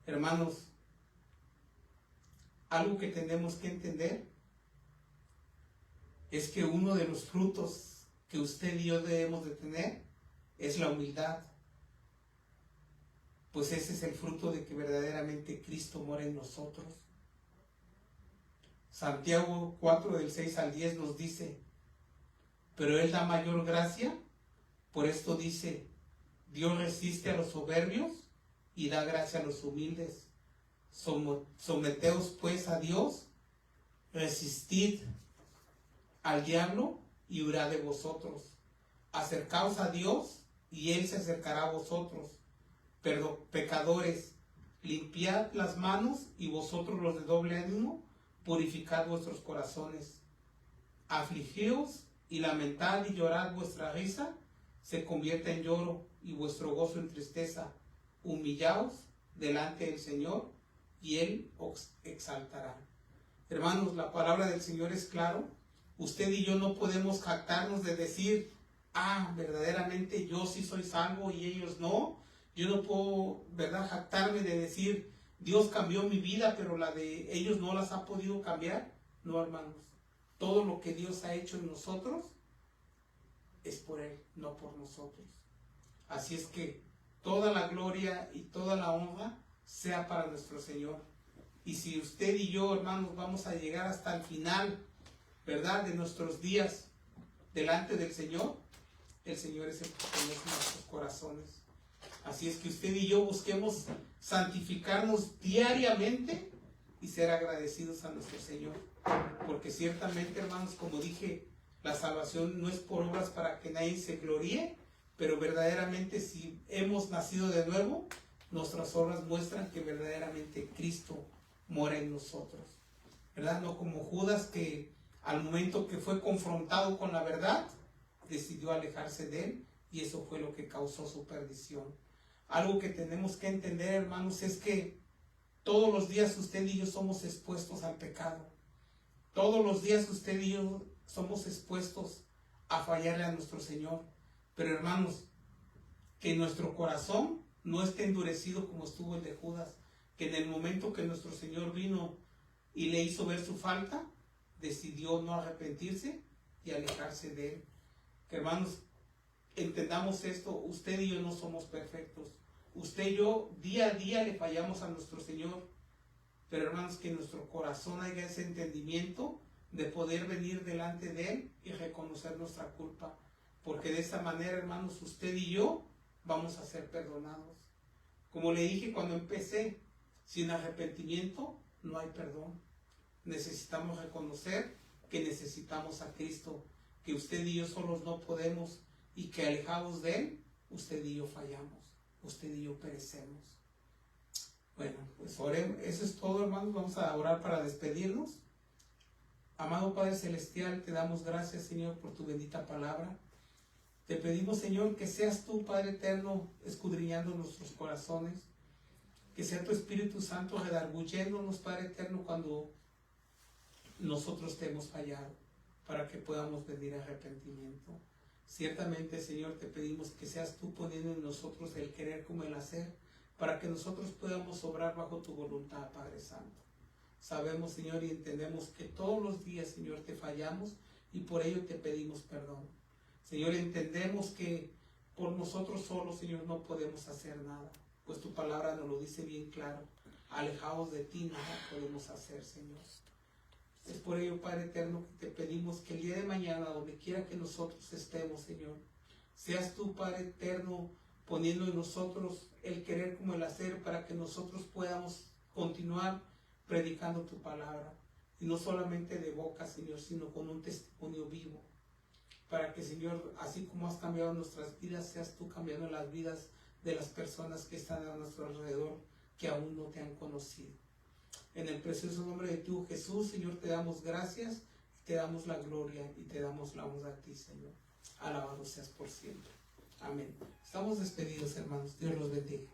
Speaker 2: Hermanos, algo que tenemos que entender es que uno de los frutos que usted y yo debemos de tener es la humildad. Pues ese es el fruto de que verdaderamente Cristo mora en nosotros. Santiago 4, del 6 al 10 nos dice: pero Él da mayor gracia, por esto dice: Dios resiste a los soberbios y da gracia a los humildes. Someteos pues a Dios, resistid al diablo y huirá de vosotros. Acercaos a Dios y Él se acercará a vosotros. Pero pecadores, limpiad las manos, y vosotros los de doble ánimo, purificad vuestros corazones. Afligíos y lamentad y llorad, vuestra risa se convierta en lloro y vuestro gozo en tristeza. Humillaos delante del Señor y Él os exaltará. Hermanos, la palabra del Señor es claro. Usted y yo no podemos jactarnos de decir: verdaderamente yo sí soy salvo y ellos no. Yo no puedo, ¿verdad?, jactarme de decir: Dios cambió mi vida, pero la de ellos no las ha podido cambiar. No, hermanos. Todo lo que Dios ha hecho en nosotros es por Él, no por nosotros. Así es que toda la gloria y toda la honra sea para nuestro Señor. Y si usted y yo, hermanos, vamos a llegar hasta el final, ¿verdad?, de nuestros días delante del Señor, el Señor es el que conoce nuestros corazones. Así es que usted y yo busquemos santificarnos diariamente y ser agradecidos a nuestro Señor. Porque ciertamente, hermanos, como dije, la salvación no es por obras para que nadie se gloríe, pero verdaderamente si hemos nacido de nuevo, nuestras obras muestran que verdaderamente Cristo mora en nosotros, ¿verdad? No como Judas, que al momento que fue confrontado con la verdad, decidió alejarse de él, y eso fue lo que causó su perdición. Algo que tenemos que entender, hermanos, es que todos los días usted y yo somos expuestos al pecado. Todos los días usted y yo somos expuestos a fallarle a nuestro Señor. Pero, hermanos, que nuestro corazón no esté endurecido como estuvo el de Judas, que en el momento que nuestro Señor vino y le hizo ver su falta, decidió no arrepentirse y alejarse de él. Que, hermanos, entendamos esto, usted y yo no somos perfectos. Usted y yo día a día le fallamos a nuestro Señor. Pero, hermanos, que en nuestro corazón haya ese entendimiento de poder venir delante de Él y reconocer nuestra culpa. Porque de esa manera, hermanos, usted y yo vamos a ser perdonados. Como le dije cuando empecé, sin arrepentimiento no hay perdón. Necesitamos reconocer que necesitamos a Cristo, que usted y yo solos no podemos, y que alejados de Él, usted y yo fallamos, usted y yo perecemos. Bueno, pues oremos. Eso es todo, hermanos. Vamos a orar para despedirnos. Amado Padre Celestial, te damos gracias, Señor, por tu bendita palabra. Te pedimos, Señor, que seas tú, Padre eterno, escudriñando nuestros corazones, que sea tu Espíritu Santo redarguyéndonos, Padre eterno, cuando nosotros te hemos fallado, para que podamos venir a arrepentimiento. Ciertamente, Señor, te pedimos que seas tú poniendo en nosotros el querer como el hacer, para que nosotros podamos obrar bajo tu voluntad, Padre Santo. Sabemos, Señor, y entendemos que todos los días, Señor, te fallamos, y por ello te pedimos perdón. Señor, entendemos que por nosotros solos, Señor, no podemos hacer nada, pues tu palabra nos lo dice bien claro. Alejados de ti nada podemos hacer, Señor. Es por ello, Padre eterno, que te pedimos que el día de mañana, donde quiera que nosotros estemos, Señor, seas tú, Padre eterno, poniendo en nosotros el querer como el hacer, para que nosotros podamos continuar predicando tu palabra, y no solamente de boca, Señor, sino con un testimonio vivo, para que, Señor, así como has cambiado nuestras vidas, seas tú cambiando las vidas de las personas que están a nuestro alrededor, que aún no te han conocido. En el precioso nombre de tu Jesús, Señor, te damos gracias, te damos la gloria y te damos la honra a ti, Señor. Alabado seas por siempre. Amén. Estamos despedidos, hermanos. Dios los bendiga.